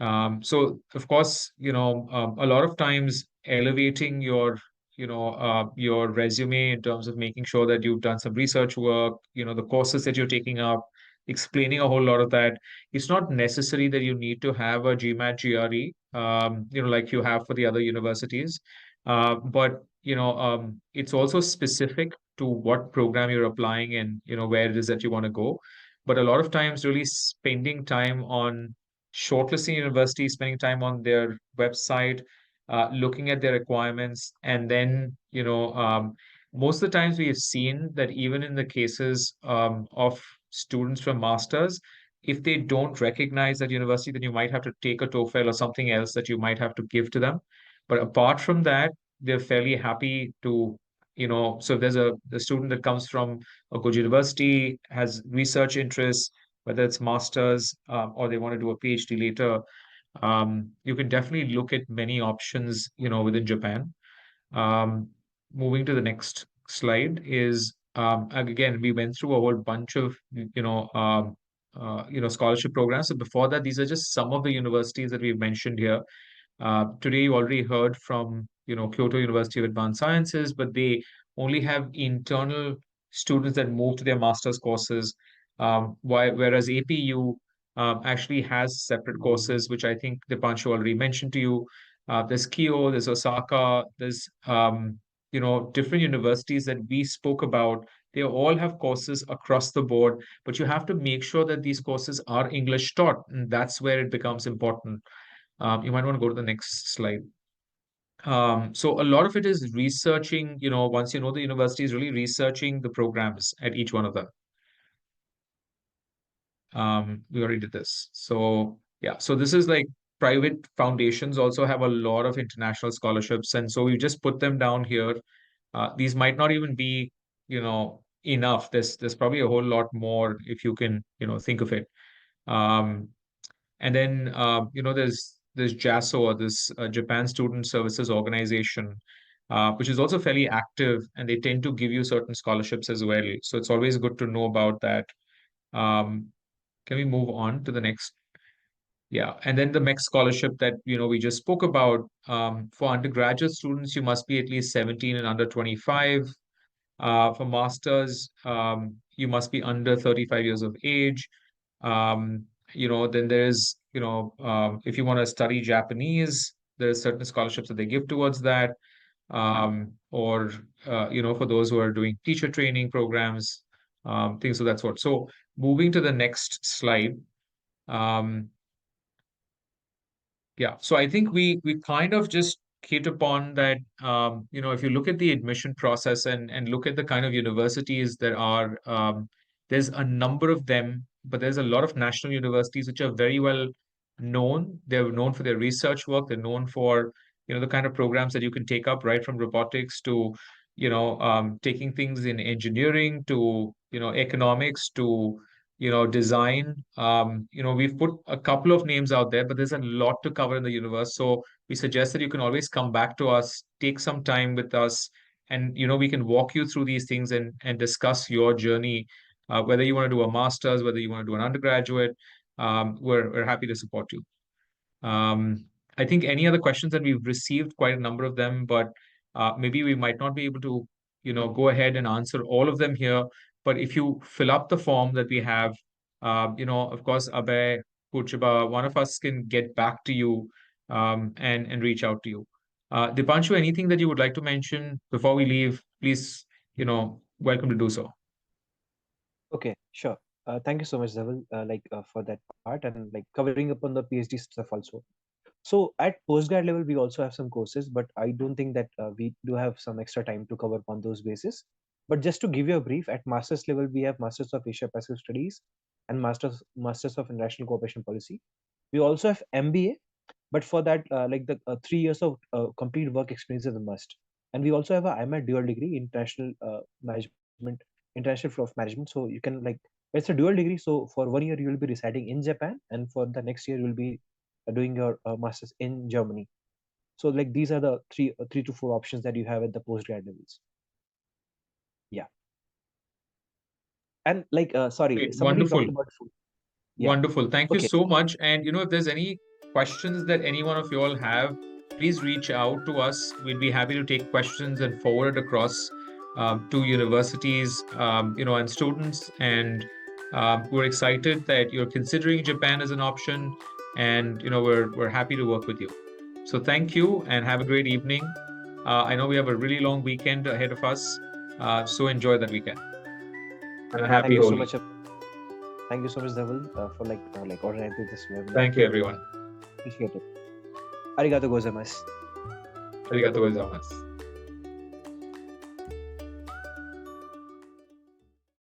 So of course, a lot of times elevating your resume in terms of making sure that you've done some research work, the courses that you're taking up, explaining a whole lot of that. It's not necessary that you need to have a GMAT GRE, like you have for the other universities. But it's also specific to what program you're applying and where it is that you want to go. But a lot of times, really spending time on shortlisting universities, spending time on their website, looking at their requirements, and then most of the times we have seen that even in the cases of students from masters, if they don't recognize that university, then you might have to take a TOEFL or something else that you might have to give to them. But apart from that, they're fairly happy to, so if there's a student that comes from a good university, has research interests, whether it's masters or they want to do a PhD later, you can definitely look at many options, within Japan. Moving to the next slide is again, we went through a whole bunch of scholarship programs. So before that, these are just some of the universities that we've mentioned here. Today, you already heard from Kyoto University of Advanced Sciences, but they only have internal students that move to their master's courses, whereas APU actually has separate courses, which I think Dipanshu already mentioned to you. There's Kyoto, there's Osaka, there's different universities that we spoke about. They all have courses across the board, but you have to make sure that these courses are English taught, and that's where it becomes important. You might want to go to the next slide. So a lot of it is researching, once you know the university, is really researching the programs at each one of them. We already did this. So yeah, so this is like private foundations also have a lot of international scholarships. And so we just put them down here. These might not even be, enough. There's probably a whole lot more if you can, think of it. And then, there's JASO, or this Japan Student Services Organization, which is also fairly active, and they tend to give you certain scholarships as well. So it's always good to know about that. Can we move on to the next? Yeah, and then the MEC scholarship that we just spoke about. For undergraduate students, you must be at least 17 and under 25. For masters, you must be under 35 years of age. Then there's, if you want to study Japanese, there's certain scholarships that they give towards that. Or for those who are doing teacher training programs, things of that sort. So moving to the next slide. Yeah, so I think we kind of just hit upon that. If you look at the admission process and look at the kind of universities that are, there's a number of them, but there's a lot of national universities which are very well known. They're known for their research work. They're known for, the kind of programs that you can take up, right from robotics to, taking things in engineering to, economics to design. We've put a couple of names out there, but there's a lot to cover in the universe. So we suggest that you can always come back to us, take some time with us, and we can walk you through these things and discuss your journey. Whether you want to do a master's, whether you want to do an undergraduate, we're happy to support you. I think any other questions that we've received, quite a number of them, but maybe we might not be able to, go ahead and answer all of them here. But if you fill up the form that we have, of course, Abhay, Purchaba, one of us can get back to you and reach out to you. Dipanshu, anything that you would like to mention before we leave, please, welcome to do so. Okay, sure. Thank you so much, Dhaval, for that part and covering up on the PhD stuff also. So at postgrad level, we also have some courses, but I don't think that we do have some extra time to cover on those bases. But just to give you a brief, at master's level, we have Masters of Asia Pacific Studies and Masters of International Cooperation Policy. We also have MBA, but for that, the 3 years of complete work experience is a must. And we also have a IMA dual degree, International Management, International Flow of Management. So you can it's a dual degree. So for 1 year, you will be residing in Japan, and for the next year, you will be doing your masters in Germany. So these are the three to four options that you have at the postgrad levels. Yeah. And sorry, Great. somebody Wonderful. talked about food. Yeah. Wonderful. Thank you Okay. so much. And if there's any questions that any one of you all have, please reach out to us. We'd be happy to take questions and forward it across to universities, and students. And we're excited that you're considering Japan as an option, and we're happy to work with you. So thank you and have a great evening. I know we have a really long weekend ahead of us, so enjoy that weekend. And Thank you so much. Thank you so much, Dhaval, for organizing this webinar. Thank you, everyone. Appreciate it. Arigato gozaimasu. Arigato gozaimasu.